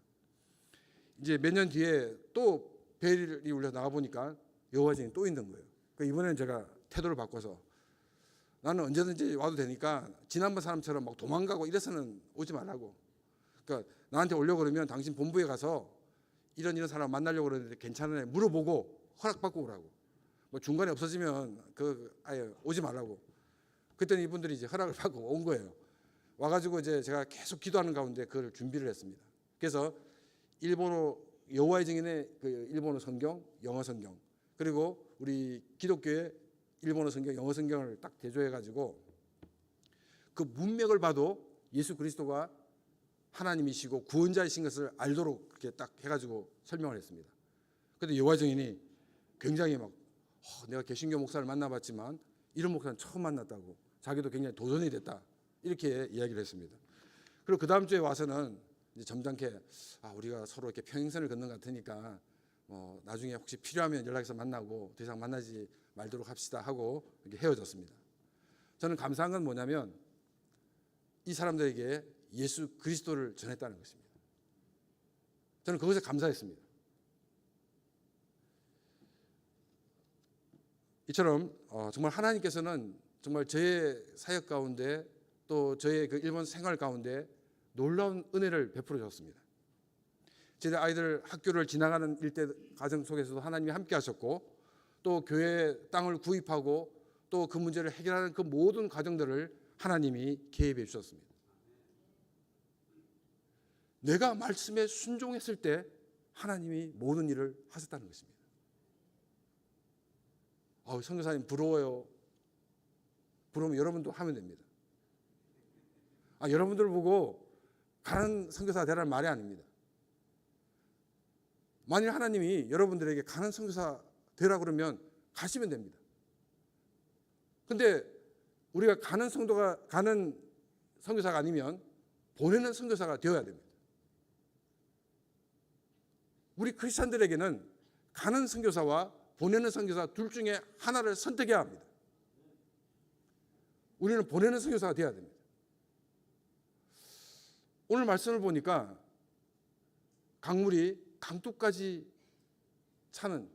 이제 몇 년 뒤에 또 벨이 울려 나가 보니까 여호와의 증인이 또 있는 거예요. 그러니까 이번에는 제가 태도를 바꿔서 나는 언제든지 와도 되니까 지난번 사람처럼 막 도망가고 이래서는 오지 말라고. 그러니까 나한테 오려고 그러면 당신 본부에 가서 이런 사람 만나려고 그러는데 괜찮으냐 물어보고 허락받고 오라고. 뭐 중간에 없어지면 아예 오지 말라고. 그랬더니 이분들이 이제 허락을 받고 온 거예요. 와가지고 이제 제가 계속 기도하는 가운데 그걸 준비를 했습니다. 그래서 일본어 여호와의 증인의 그 일본어 성경, 영어 성경 그리고 우리 기독교의 일본어 성경, 영어 성경을 딱 대조해가지고 그 문맥을 봐도 예수 그리스도가 하나님이시고 구원자이신 것을 알도록 그렇게 딱 해가지고 설명을 했습니다. 그런데 여호와의 증인이 굉장히 막 내가 개신교 목사를 만나봤지만 이런 목사는 처음 만났다고 자기도 굉장히 도전이 됐다 이렇게 이야기를 했습니다. 그리고 그 다음 주에 와서는 이제 점잖게 우리가 서로 이렇게 평행선을 걷는 것 같으니까 나중에 혹시 필요하면 연락해서 만나고 더 이상 만나지 말도록 합시다 하고 이렇게 헤어졌습니다. 저는 감사한 건 뭐냐면 이 사람들에게 예수 그리스도를 전했다는 것입니다. 저는 그것에 감사했습니다. 이처럼 정말 하나님께서는 정말 저의 사역 가운데 또 저의 그 일본 생활 가운데 놀라운 은혜를 베풀어 줬습니다. 제 아이들 학교를 지나가는 일대 과정 속에서도 하나님이 함께 하셨고, 또 교회 땅을 구입하고 또 그 문제를 해결하는 그 모든 과정들을 하나님이 개입해 주셨습니다. 내가 말씀에 순종했을 때 하나님이 모든 일을 하셨다는 것입니다. 선교사님 부러워요. 부러우면 여러분도 하면 됩니다. 여러분들 보고 가는 선교사 되라는 말이 아닙니다. 만일 하나님이 여러분들에게 가는 선교사 되라 그러면 가시면 됩니다. 근데 우리가 가는 선교사가 아니면 보내는 선교사가 되어야 됩니다. 우리 크리스찬들에게는 가는 선교사와 보내는 선교사 둘 중에 하나를 선택해야 합니다. 우리는 보내는 선교사가 되어야 됩니다. 오늘 말씀을 보니까 강물이 강둑까지 차는,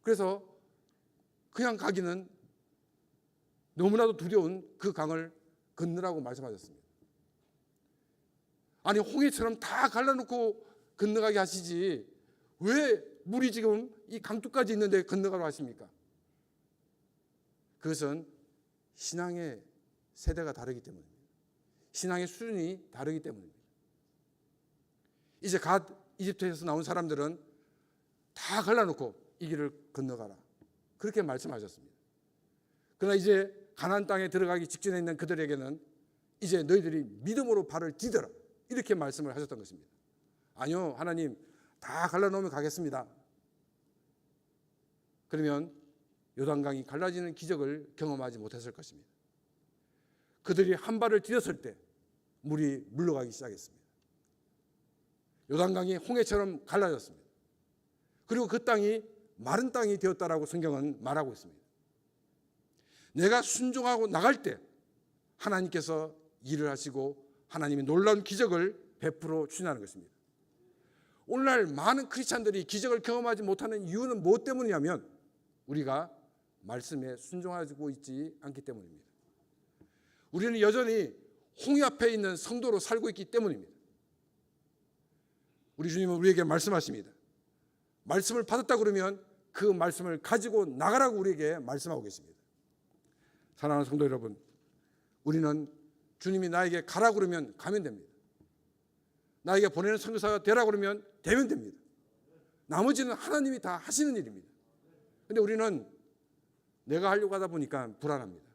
그래서 그냥 가기는 너무나도 두려운 그 강을 건너라고 말씀하셨습니다. 아니, 홍해처럼 다 갈라놓고 건너가게 하시지 왜 물이 지금 이 강둑까지 있는데 건너가라고 하십니까? 그것은 신앙의 세대가 다르기 때문입니다. 신앙의 수준이 다르기 때문입니다. 이제 갓 이집트에서 나온 사람들은 다 갈라놓고 이 길을 건너가라, 그렇게 말씀하셨습니다. 그러나 이제 가나안 땅에 들어가기 직전에 있는 그들에게는 이제 너희들이 믿음으로 발을 디뎌라, 이렇게 말씀을 하셨던 것입니다. 아니요, 하나님, 다 갈라놓으면 가겠습니다. 그러면 요단강이 갈라지는 기적을 경험하지 못했을 것입니다. 그들이 한 발을 디뎠을 때 물이 물러가기 시작했습니다. 요단강이 홍해처럼 갈라졌습니다. 그리고 그 땅이 마른 땅이 되었다라고 성경은 말하고 있습니다. 내가 순종하고 나갈 때 하나님께서 일을 하시고 하나님이 놀라운 기적을 베풀어 주시는 것입니다. 오늘날 많은 크리스찬들이 기적을 경험하지 못하는 이유는 무엇 때문이냐면 우리가 말씀에 순종하고 있지 않기 때문입니다. 우리는 여전히 홍해 앞에 있는 성도로 살고 있기 때문입니다. 우리 주님은 우리에게 말씀하십니다. 말씀을 받았다 그러면 그 말씀을 가지고 나가라고 우리에게 말씀하고 계십니다. 사랑하는 성도 여러분, 우리는 주님이 나에게 가라 그러면 가면 됩니다. 나에게 보내는 선교사가 되라 그러면 되면 됩니다. 나머지는 하나님이 다 하시는 일입니다. 그런데 우리는 내가 하려고 하다 보니까 불안합니다.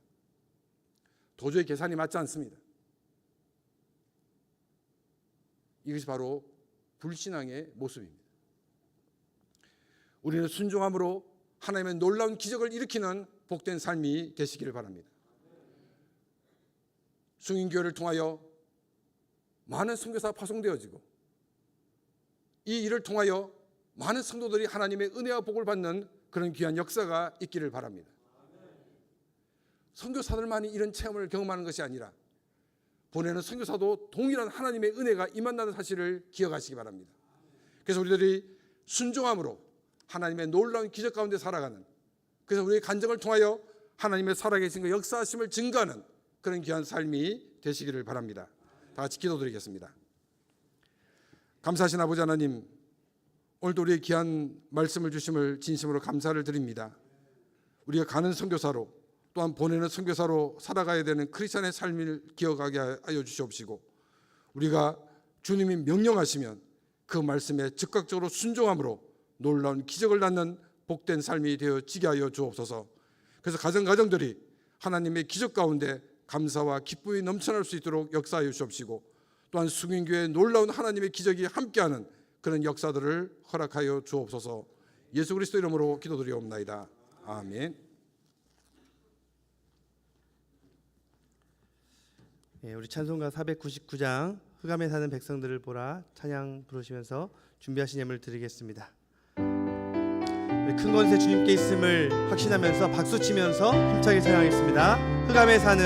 도저히 계산이 맞지 않습니다. 이것이 바로 불신앙의 모습입니다. 우리는 순종함으로 하나님의 놀라운 기적을 일으키는 복된 삶이 되시기를 바랍니다. 숭인교회를 통하여 많은 선교사가 파송되어지고 이 일을 통하여 많은 성도들이 하나님의 은혜와 복을 받는 그런 귀한 역사가 있기를 바랍니다. 선교사들만이 이런 체험을 경험하는 것이 아니라 보내는 선교사도 동일한 하나님의 은혜가 임한다는 사실을 기억하시기 바랍니다. 그래서 우리들이 순종함으로 하나님의 놀라운 기적 가운데 살아가는, 그래서 우리의 간증을 통하여 하나님의 살아계신 그 역사하심을 증거하는 그런 귀한 삶이 되시기를 바랍니다. 다 같이 기도드리겠습니다. 감사하신 아버지 하나님, 오늘도 우리의 귀한 말씀을 주심을 진심으로 감사를 드립니다. 우리가 가는 선교사로 또한 보내는 선교사로 살아가야 되는 크리스찬의 삶을 기억하게 하여 주시옵시고, 우리가 주님이 명령하시면 그 말씀에 즉각적으로 순종함으로 놀라운 기적을 낳는 복된 삶이 되어지게 하여 주옵소서. 그래서 가정들이 하나님의 기적 가운데 감사와 기쁨이 넘쳐날 수 있도록 역사하여 주옵시고, 또한 수민교회의 놀라운 하나님의 기적이 함께하는 그런 역사들을 허락하여 주옵소서. 예수 그리스도 이름으로 기도드리옵나이다. 아멘. 우리 찬송가 499장 흑암에 사는 백성들을 보라 찬양 부르시면서 준비하신 예물 드리겠습니다. 큰 권세 주님께 있음을 확신하면서 박수치면서 힘차게 찬양하겠습니다. 흑암에 사는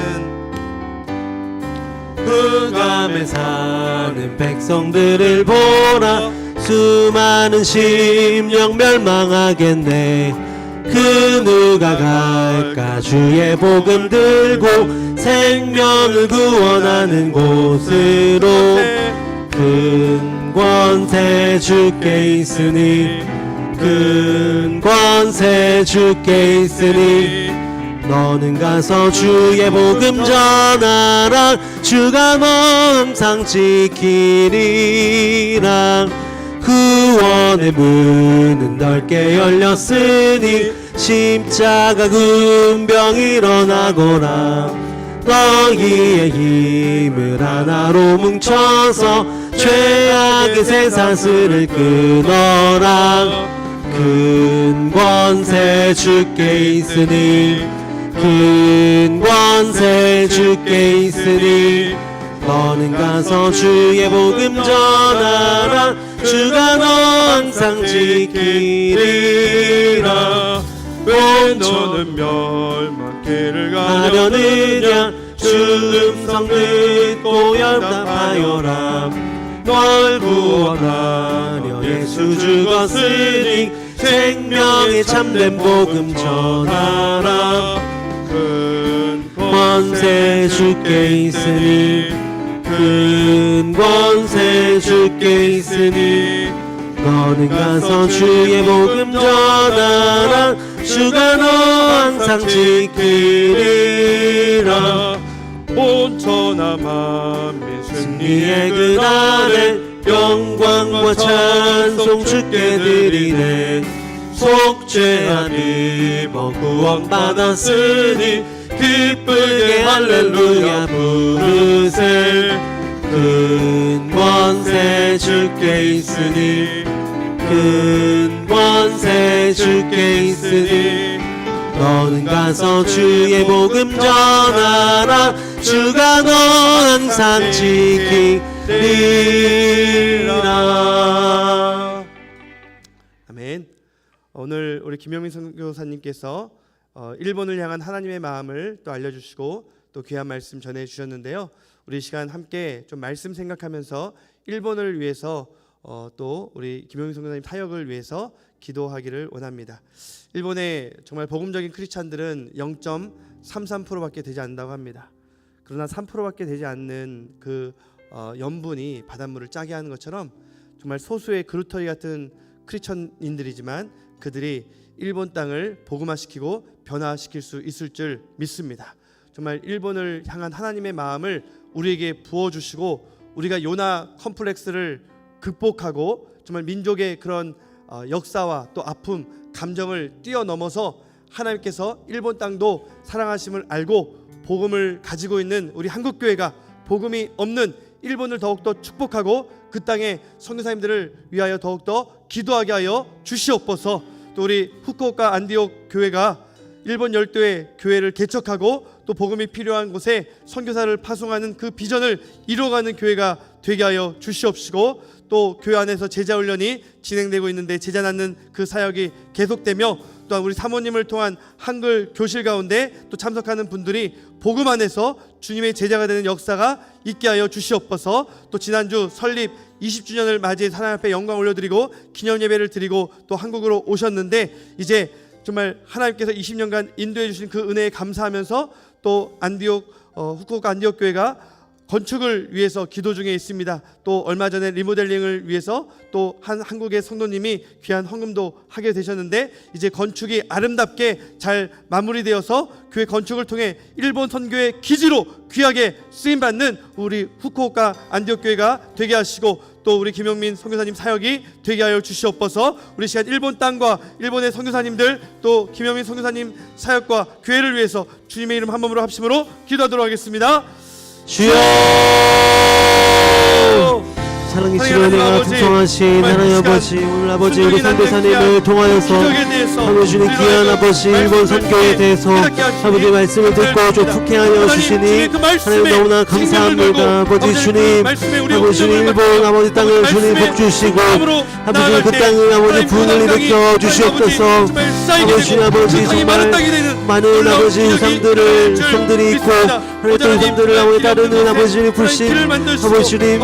흑암에 사는 백성들을 보라. 수많은 심령 멸망하겠네. 그 누가 갈까 주의 복음 들고 생명을 구원하는 곳으로. 큰 권세 주께 있으니 큰 권세 주께 있으니 너는 가서 주의 복음 전하라. 주가 너 항상 지키리라. 구원의 문은 넓게 열렸으니 십자가 군병 일어나거라. 너희의 힘을 하나로 뭉쳐서 죄악의 쇠사슬을 끊어라. 큰 권세 주께 있으니 큰 권세 주께 있으니 너는 가서 주의 복음 전하라. 주가 너 항상 지키리라. 왜 너는 멸망케를 가려느냐. 주 음성 듣고 연답하여라. 널 구원하려 예수 죽었으니 생명의 참된 복음 전하라. 큰 권세 주께 있으니 큰 권세 주께 있으니 너는 가서 주의 복음 전하라. 주가 너 항상 지키리라. 온 천하 만민 승리의 그날에 영광과 찬송 주께 드리네. 속죄한 입어 구원 받았으니 기쁘게 할렐루야 부르세. 큰 권세 주께 있으니 큰 권세 주께 있으니 너는 가서 주의 복음 전하라. 주가 너 항상 지키리라. 아멘. 오늘 우리 김영민 선교사님께서 일본을 향한 하나님의 마음을 또 알려주시고 또 귀한 말씀 전해주셨는데요. 우리 시간 함께 좀 말씀 생각하면서 일본을 위해서 또 우리 김영민 선교사님 사역을 위해서 기도하기를 원합니다. 일본의 정말 복음적인 크리스찬들은 0.33%밖에 되지 않는다고 합니다. 그러나 3%밖에 되지 않는 그 염분이 바닷물을 짜게 하는 것처럼 정말 소수의 그루터기 같은 크리스천인들이지만 그들이 일본 땅을 복음화시키고 변화시킬 수 있을 줄 믿습니다. 정말 일본을 향한 하나님의 마음을 우리에게 부어주시고 우리가 요나 컴플렉스를 극복하고 정말 민족의 그런 역사와 또 아픔, 감정을 뛰어넘어서 하나님께서 일본 땅도 사랑하심을 알고 복음을 가지고 있는 우리 한국교회가 복음이 없는 일본을 더욱더 축복하고 그 땅의 선교사님들을 위하여 더욱더 기도하게 하여 주시옵소서. 또 우리 후쿠오카 안디옥 교회가 일본 열도의 교회를 개척하고 또 복음이 필요한 곳에 선교사를 파송하는 그 비전을 이루어가는 교회가 되게 하여 주시옵시고 또 교회 안에서 제자 훈련이 진행되고 있는데 제자 낳는 그 사역이 계속되며 또한 우리 사모님을 통한 한글 교실 가운데 또 참석하는 분들이 복음 안에서 주님의 제자가 되는 역사가 있게 하여 주시옵소서. 또 지난주 설립 20주년을 맞이해서 하나님 앞에 영광 올려드리고 기념 예배를 드리고 또 한국으로 오셨는데 이제 정말 하나님께서 20년간 인도해 주신 그 은혜에 감사하면서 또 후쿠오카 안디옥 교회가 건축을 위해서 기도 중에 있습니다. 또 얼마 전에 리모델링을 위해서 또 한국의 성도님이 귀한 헌금도 하게 되셨는데 이제 건축이 아름답게 잘 마무리되어서 교회 건축을 통해 일본 선교의 기지로 귀하게 쓰임받는 우리 후쿠오카 안디옥 교회가 되게 하시고 또 우리 김영민 선교사님 사역이 되게 하여 주시옵소서. 우리 시간 일본 땅과 일본의 선교사님들 또 김영민 선교사님 사역과 교회를 위해서 주님의 이름 한 몸으로 합심으로 기도하도록 하겠습니다. 주여 사랑의 지로내가 풍성하신 하나님 아버지 오늘 아버지 우리 선교사님을 통하여서 아버지 주님 귀한 아버지 일본 선교에 대해서 아버지 말씀을 듣고 좀 푹행하여 주시니 하나님 너무나 감사합니다. 아버지 주님 아버지 주님 일본 아버지 땅을 주님 복 주시고 아버지 그 땅을 아버지 부흥을 일으켜 주시옵소서. 아버지 주님 아버지 정말 많은 아버지 우상들이 있고 하나님 또 성들을 아버지 따르는 아버지 주님 불신 아버지 주님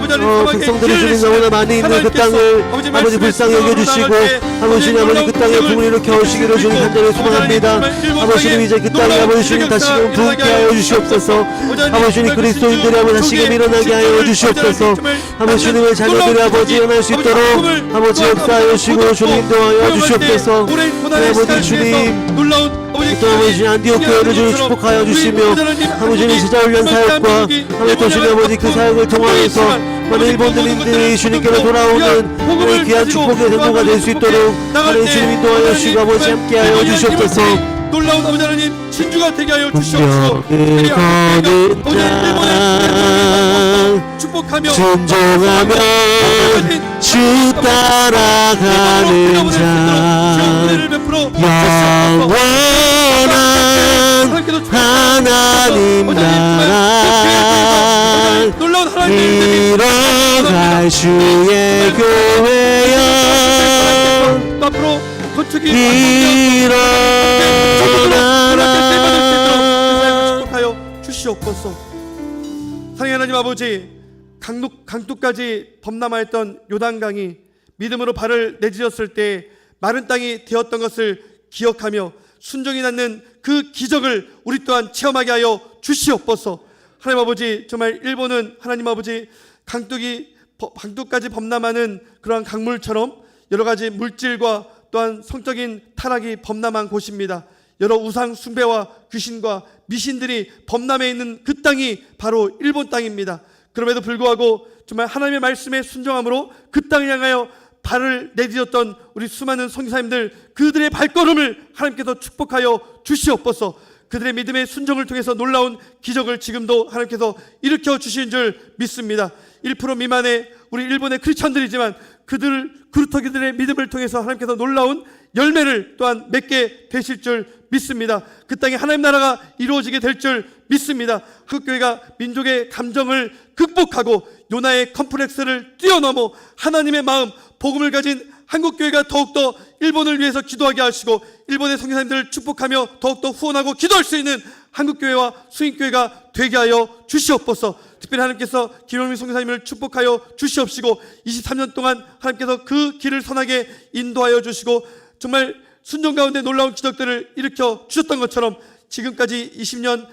백성들이 주님 너무나 많이 있는 그 땅을 아버지 불쌍히 여겨주시고 아버지 주님 아버지 그 땅에 부흥을 일으켜 오시기를 주님 간절히 소망합니다. 아버지 주님 이제 그 땅에 아버지 주님 다시금 부흥케 하여 주시옵소서. 아버지 주님 그리스도인들이 아버지 다시금 일어나게 하여 주시옵소서. 아버지 주님의 자녀들이 아버지 일어날 수 있도록 아버지 역사하여 주시고 주님 인도하여 주시옵소서. 아버지 주님 또 아버지 주님 안디옥 교회를 주님 축복하여 주시며 아버지 주님 제자훈련 사역과 아버지 또 주님 아버지 그 사역을 통하여서 많은 일본인들이 주님께로 돌아오는 하나님 귀한 축복의 전도가 될 수 있도록 하나님 주님 인도하여 주시고 아버지 함께하여 주시옵소서. 놀라운 아버지 하나님 진주가 되게 하여 주시옵소서. 축복하며 순종하며 주 따라가는 자 영원한 하나님 나라 이뤄갈 주의 교회여 앞으로 건축이 일어나라. 축복하여 주시옵소서. 사랑하는 하나님 아버지, 강둑까지 범람하였던 요단강이 믿음으로 발을 내딛었을 때 마른 땅이 되었던 것을 기억하며 순종이 낳는 그 기적을 우리 또한 체험하게 하여 주시옵소서. 하나님 아버지, 정말 일본은 하나님 아버지 강둑까지 범람하는 그러한 강물처럼 여러 가지 물질과 또한 성적인 타락이 범람한 곳입니다. 여러 우상 숭배와 귀신과 미신들이 범람해 있는 그 땅이 바로 일본 땅입니다. 그럼에도 불구하고 정말 하나님의 말씀에 순종함으로 그 땅을 향하여 발을 내딛었던 우리 수많은 선교사님들, 그들의 발걸음을 하나님께서 축복하여 주시옵소서. 그들의 믿음의 순종을 통해서 놀라운 기적을 지금도 하나님께서 일으켜 주신 줄 믿습니다. 1% 미만의 우리 일본의 크리스천들이지만 그루터기들의 믿음을 통해서 하나님께서 놀라운 열매를 또한 맺게 되실 줄 믿습니다. 그 땅에 하나님 나라가 이루어지게 될 줄 믿습니다. 한국교회가 민족의 감정을 극복하고 요나의 컴플렉스를 뛰어넘어 하나님의 마음, 복음을 가진 한국교회가 더욱더 일본을 위해서 기도하게 하시고 일본의 선교사님들을 축복하며 더욱더 후원하고 기도할 수 있는 한국교회와 수인교회가 되게 하여 주시옵소서. 특별히 하나님께서 김영민 선교사님을 축복하여 주시옵시고 23년 동안 하나님께서 그 길을 선하게 인도하여 주시고 정말 순종 가운데 놀라운 기적들을 일으켜 주셨던 것처럼 지금까지 20년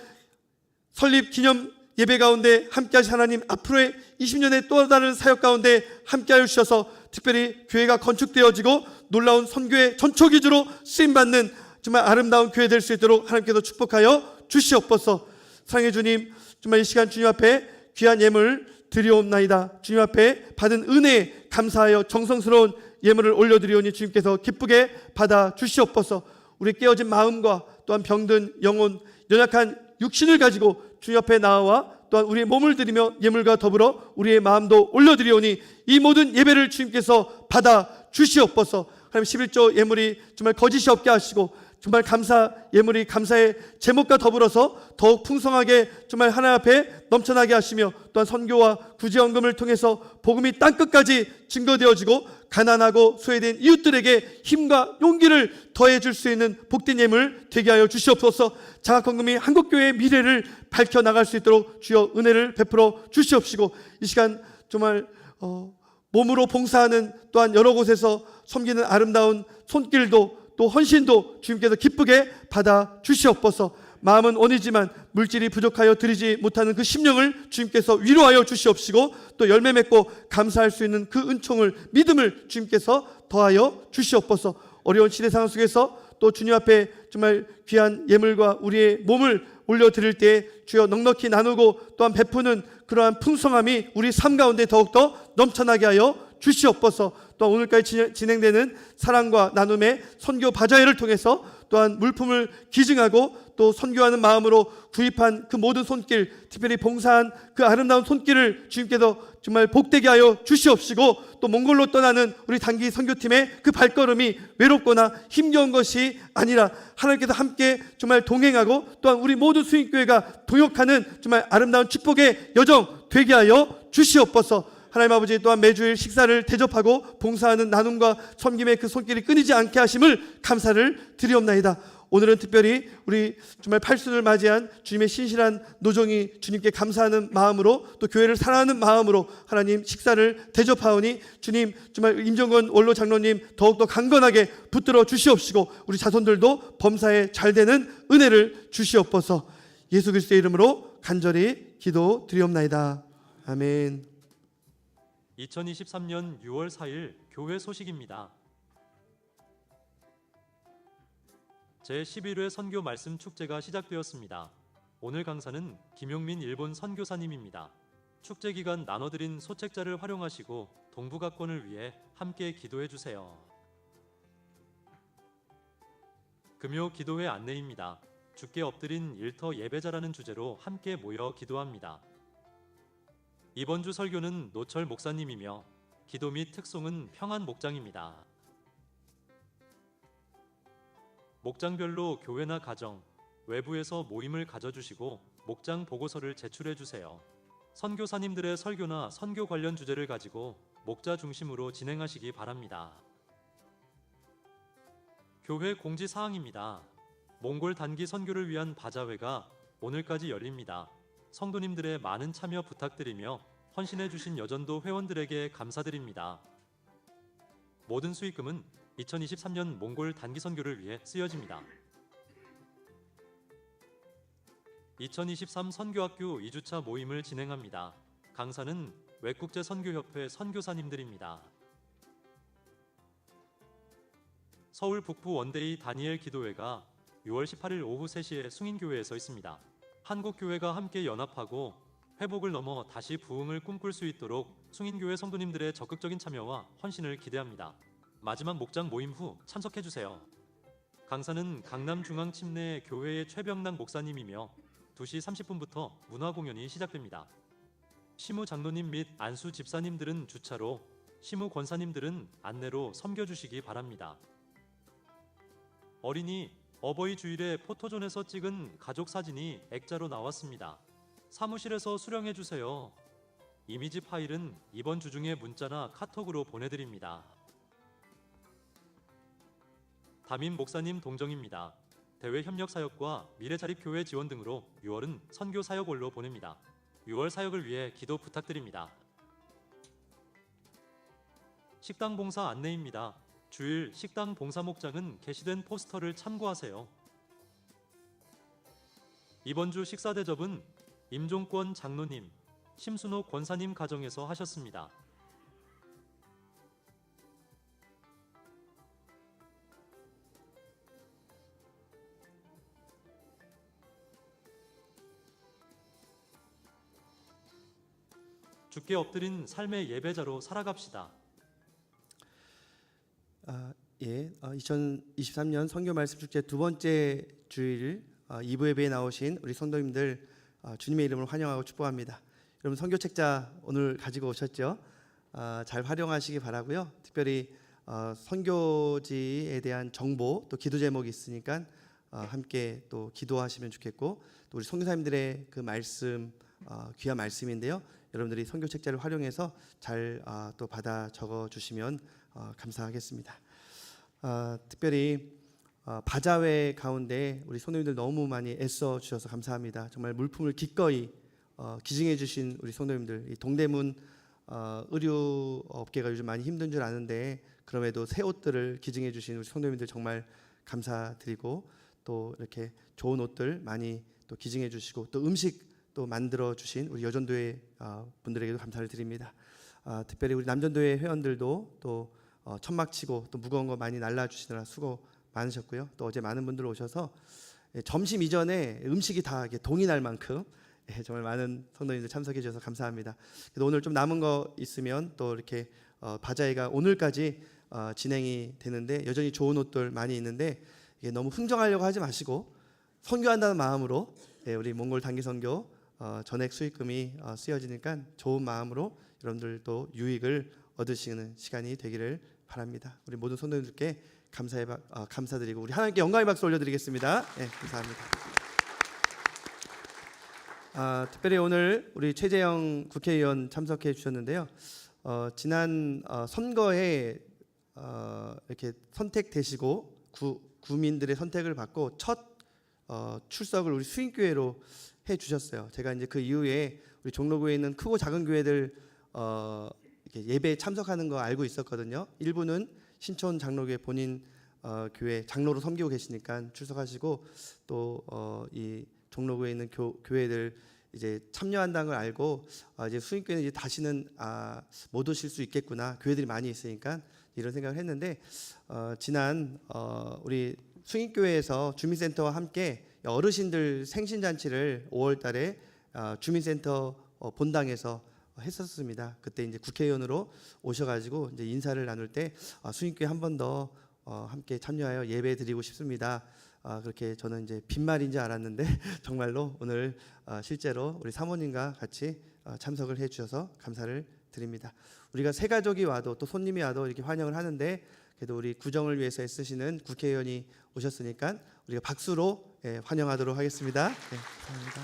설립 기념 예배 가운데 함께하신 하나님, 앞으로의 20년의 또 다른 사역 가운데 함께하여 주셔서 특별히 교회가 건축되어지고 놀라운 선교의 전초기주로 쓰임받는 정말 아름다운 교회 될 수 있도록 하나님께서 축복하여 주시옵소서. 사랑해 주님, 정말 이 시간 주님 앞에 귀한 예물 드리옵나이다. 주님 앞에 받은 은혜에 감사하여 정성스러운 예물을 올려드리오니 주님께서 기쁘게 받아 주시옵소서. 우리 깨어진 마음과 또한 병든 영혼, 연약한 육신을 가지고 주님 앞에 나와 또한 우리의 몸을 드리며 예물과 더불어 우리의 마음도 올려드리오니 이 모든 예배를 주님께서 받아 주시옵소서. 하나님 11조 예물이 정말 거짓이 없게 하시고 정말 감사 예물이 감사의 제목과 더불어서 더욱 풍성하게 정말 하나님 앞에 넘쳐나게 하시며 또한 선교와 구제헌금을 통해서 복음이 땅끝까지 증거되어지고 가난하고 소외된 이웃들에게 힘과 용기를 더해줄 수 있는 복된 예물 되게 하여 주시옵소서. 장학헌금이 한국교회의 미래를 밝혀나갈 수 있도록 주여 은혜를 베풀어 주시옵시고 이 시간 정말 몸으로 봉사하는 또한 여러 곳에서 섬기는 아름다운 손길도 또 헌신도 주님께서 기쁘게 받아 주시옵소서. 마음은 원이지만 물질이 부족하여 드리지 못하는 그 심령을 주님께서 위로하여 주시옵시고 또 열매 맺고 감사할 수 있는 그 은총을, 믿음을 주님께서 더하여 주시옵소서. 어려운 시대 상황 속에서 또 주님 앞에 정말 귀한 예물과 우리의 몸을 올려드릴 때 주여 넉넉히 나누고 또한 베푸는 그러한 풍성함이 우리 삶 가운데 더욱더 넘쳐나게 하여 주시옵소서. 또 오늘까지 진행되는 사랑과 나눔의 선교 바자회를 통해서 또한 물품을 기증하고 또 선교하는 마음으로 구입한 그 모든 손길, 특별히 봉사한 그 아름다운 손길을 주님께서 정말 복되게 하여 주시옵시고 또 몽골로 떠나는 우리 단기 선교팀의 그 발걸음이 외롭거나 힘겨운 것이 아니라 하나님께서 함께 정말 동행하고 또한 우리 모든 수인교회가 동역하는 정말 아름다운 축복의 여정 되게 하여 주시옵소서. 하나님 아버지 또한 매주일 식사를 대접하고 봉사하는 나눔과 섬김의 그 손길이 끊이지 않게 하심을 감사를 드리옵나이다. 오늘은 특별히 우리 정말 팔순을 맞이한 주님의 신실한 노종이 주님께 감사하는 마음으로 또 교회를 사랑하는 마음으로 하나님 식사를 대접하오니 주님 정말 임종건 원로 장로님 더욱더 강건하게 붙들어 주시옵시고 우리 자손들도 범사에 잘 되는 은혜를 주시옵소서. 예수 그리스도의 이름으로 간절히 기도드리옵나이다. 아멘. 2023년 6월 4일 교회 소식입니다. 제11회 선교 말씀 축제가 시작되었습니다. 오늘 강사는 김용민 일본 선교사님입니다. 축제 기간 나눠드린 소책자를 활용하시고 동북아권을 위해 함께 기도해 주세요. 금요 기도회 안내입니다. 주께 엎드린 일터 예배자라는 주제로 함께 모여 기도합니다. 이번 주 설교는 노철 목사님이며 기도 및 특송은 평안 목장입니다. 목장별로 교회나 가정, 외부에서 모임을 가져주시고 목장 보고서를 제출해 주세요. 선교사님들의 설교나 선교 관련 주제를 가지고 목자 중심으로 진행하시기 바랍니다. 교회 공지사항입니다. 몽골 단기 선교를 위한 바자회가 오늘까지 열립니다. 성도님들의 많은 참여 부탁드리며 헌신해 주신 여전도 회원들에게 감사드립니다. 모든 수익금은 2023년 몽골 단기 선교를 위해 쓰여집니다. 2023 선교학교 2주차 모임을 진행합니다. 강사는 외국제 선교협회 선교사님들입니다. 서울 북부 원데이 다니엘 기도회가 6월 18일 오후 3시에 숭인교회에서 있습니다. 한국교회가 함께 연합하고 회복을 넘어 다시 부흥을 꿈꿀 수 있도록 숭인교회 성도님들의 적극적인 참여와 헌신을 기대합니다. 마지막 목장 모임 후 참석해주세요. 강사는 강남중앙침내 교회의 최병락 목사님이며 2시 30분부터 문화공연이 시작됩니다. 시무 장로님 및 안수 집사님들은 주차로, 시무 권사님들은 안내로 섬겨주시기 바랍니다. 어린이 어버이 주일에 포토존에서 찍은 가족 사진이 액자로 나왔습니다. 사무실에서 수령해주세요. 이미지 파일은 이번 주 중에 문자나 카톡으로 보내드립니다. 담임 목사님 동정입니다. 대외 협력 사역과 미래자립교회 지원 등으로 6월은 선교 사역월로 보냅니다. 6월 사역을 위해 기도 부탁드립니다. 식당 봉사 안내입니다. 주일 식당 봉사 목장은 게시된 포스터를 참고하세요. 이번 주 식사 대접은 임종권 장로님, 심순옥 권사님 가정에서 하셨습니다. 주께 엎드린 삶의 예배자로 살아갑시다. 2023년 선교 말씀 축제 두 번째 주일 2부 예배에 나오신 우리 성도님들 주님의 이름으로 환영하고 축복합니다. 여러분 선교 책자 오늘 가지고 오셨죠? 잘 활용하시기 바라고요. 특별히 선교지에 대한 정보 또 기도 제목이 있으니까 함께 또 기도하시면 좋겠고 또 우리 선교사님들의 그 말씀 귀한 말씀인데요. 여러분들이 선교 책자를 활용해서 잘 또 받아 적어 주시면 감사하겠습니다. 특별히 바자회 가운데 우리 성도님들 너무 많이 애써 주셔서 감사합니다. 정말 물품을 기꺼이 기증해 주신 우리 성도님들, 이 동대문 의류 업계가 요즘 많이 힘든 줄 아는데 그럼에도 새 옷들을 기증해 주신 우리 성도님들 정말 감사드리고 또 이렇게 좋은 옷들 많이 또 기증해 주시고 또 음식 또 만들어 주신 우리 여전도회 분들에게도 감사를 드립니다. 특별히 우리 남전도회 회원들도 또 천막 치고 또 무거운 거 많이 날라 주시느라 수고 많으셨고요. 또 어제 많은 분들 오셔서 점심 이전에 음식이 다 동이 날 만큼 정말 많은 성도님들 참석해 주셔서 감사합니다. 그래도 오늘 좀 남은 거 있으면 또 이렇게 바자회가 오늘까지 진행이 되는데 여전히 좋은 옷들 많이 있는데 이게 너무 흥정하려고 하지 마시고 선교한다는 마음으로 우리 몽골 단기 선교 전액 수익금이 쓰여지니까 좋은 마음으로 여러분들도 유익을 얻으시는 시간이 되기를 바랍니다. 우리 모든 성도님들께 감사드리고 우리 하나님께 영광의 박수 올려드리겠습니다. 네, 감사합니다. 특별히 오늘 우리 최재형 국회의원 참석해 주셨는데요. 지난 선거에 이렇게 선택되시고 구민들의 선택을 받고 첫 출석을 우리 수인교회로 해 주셨어요. 제가 이제 그 이후에 우리 종로구에 있는 크고 작은 교회들 이렇게 예배에 참석하는 거 알고 있었거든요. 일부는 신촌 장로교회 본인 교회 장로로 섬기고 계시니까 출석하시고 또 이 종로구에 있는 교회들 이제 참여한다는 걸 알고 이제 수인교회는 이제 다시는 못 오실 수 있겠구나. 교회들이 많이 있으니까 이런 생각을 했는데 지난 우리 수인교회에서 주민센터와 함께 어르신들 생신잔치를 5월달에 주민센터 본당에서 했었습니다. 그때 이제 국회의원으로 오셔가지고 이제 인사를 나눌 때 수인교회 한 번 더 함께 참여하여 예배 드리고 싶습니다. 그렇게 저는 이제 빈말인지 알았는데 정말로 오늘 실제로 우리 사모님과 같이 참석을 해주셔서 감사를 드립니다. 우리가 새 가족이 와도 또 손님이 와도 이렇게 환영을 하는데 그래도 우리 구정을 위해서 애쓰시는 국회의원이 오셨으니까 우리가 박수로 환영하도록 하겠습니다. 네, 감사합니다.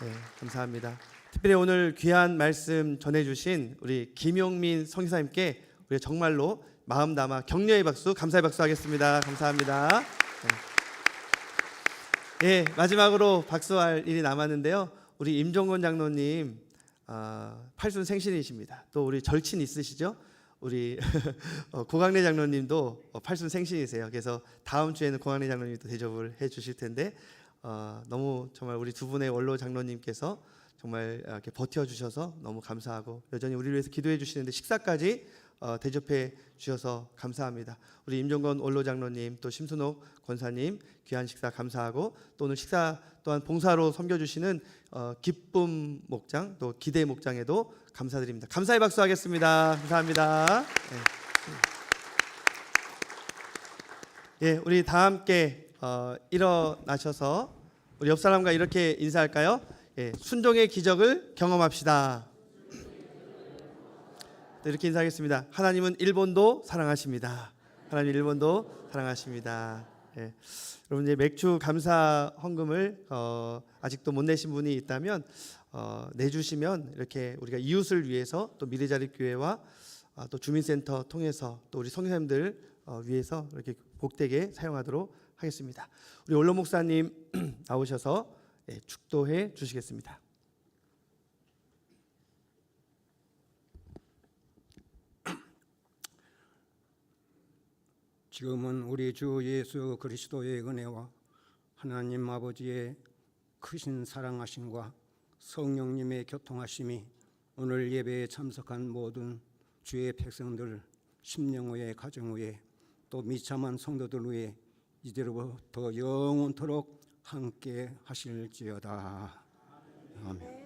네, 감사합니다. 특별히 오늘 귀한 말씀 전해주신 우리 김용민 성기사님께 우리가 정말로 마음 담아 격려의 박수, 감사의 박수 하겠습니다. 감사합니다. 네, 마지막으로 박수할 일이 남았는데요. 우리 임종건 장로님 팔순 생신이십니다. 또 우리 절친 있으시죠? 우리 고강래 장로님도 팔순 생신이세요. 그래서 다음 주에는 고강래 장로님도 대접을 해주실 텐데 너무 정말 우리 두 분의 원로 장로님께서 정말 이렇게 버텨주셔서 너무 감사하고 여전히 우리를 위해서 기도해 주시는데 식사까지 대접해 주셔서 감사합니다. 우리 임종건 원로 장로님 또 심순옥 권사님 귀한 식사 감사하고 또 오늘 식사 또한 봉사로 섬겨주시는 기쁨 목장 또 기대 목장에도 감사드립니다. 감사의 박수 하겠습니다. 감사합니다. 예, 우리 다 함께 일어나셔서 우리 옆 사람과 이렇게 인사할까요? 예, 순종의 기적을 경험합시다. 이렇게 인사하겠습니다. 하나님은 일본도 사랑하십니다. 하나님 일본도 사랑하십니다. 예. 여러분 이제 맥주 감사 헌금을 아직도 못 내신 분이 있다면 내주시면 이렇게 우리가 이웃을 위해서 또 미래자립교회와 또 주민센터 통해서 또 우리 성교사님들 위해서 이렇게 복되게 사용하도록 하겠습니다. 우리 원로 목사님 나오셔서 축도해 주시겠습니다. 지금은 우리 주 예수 그리스도의 은혜와 하나님 아버지의 크신 사랑하심과 성령님의 교통하심이 오늘 예배에 참석한 모든 주의 백성들 심령 위에 가정 위에 또 미참한 성도들 위에 이제로부터 영원토록 함께 하실지어다. 아멘.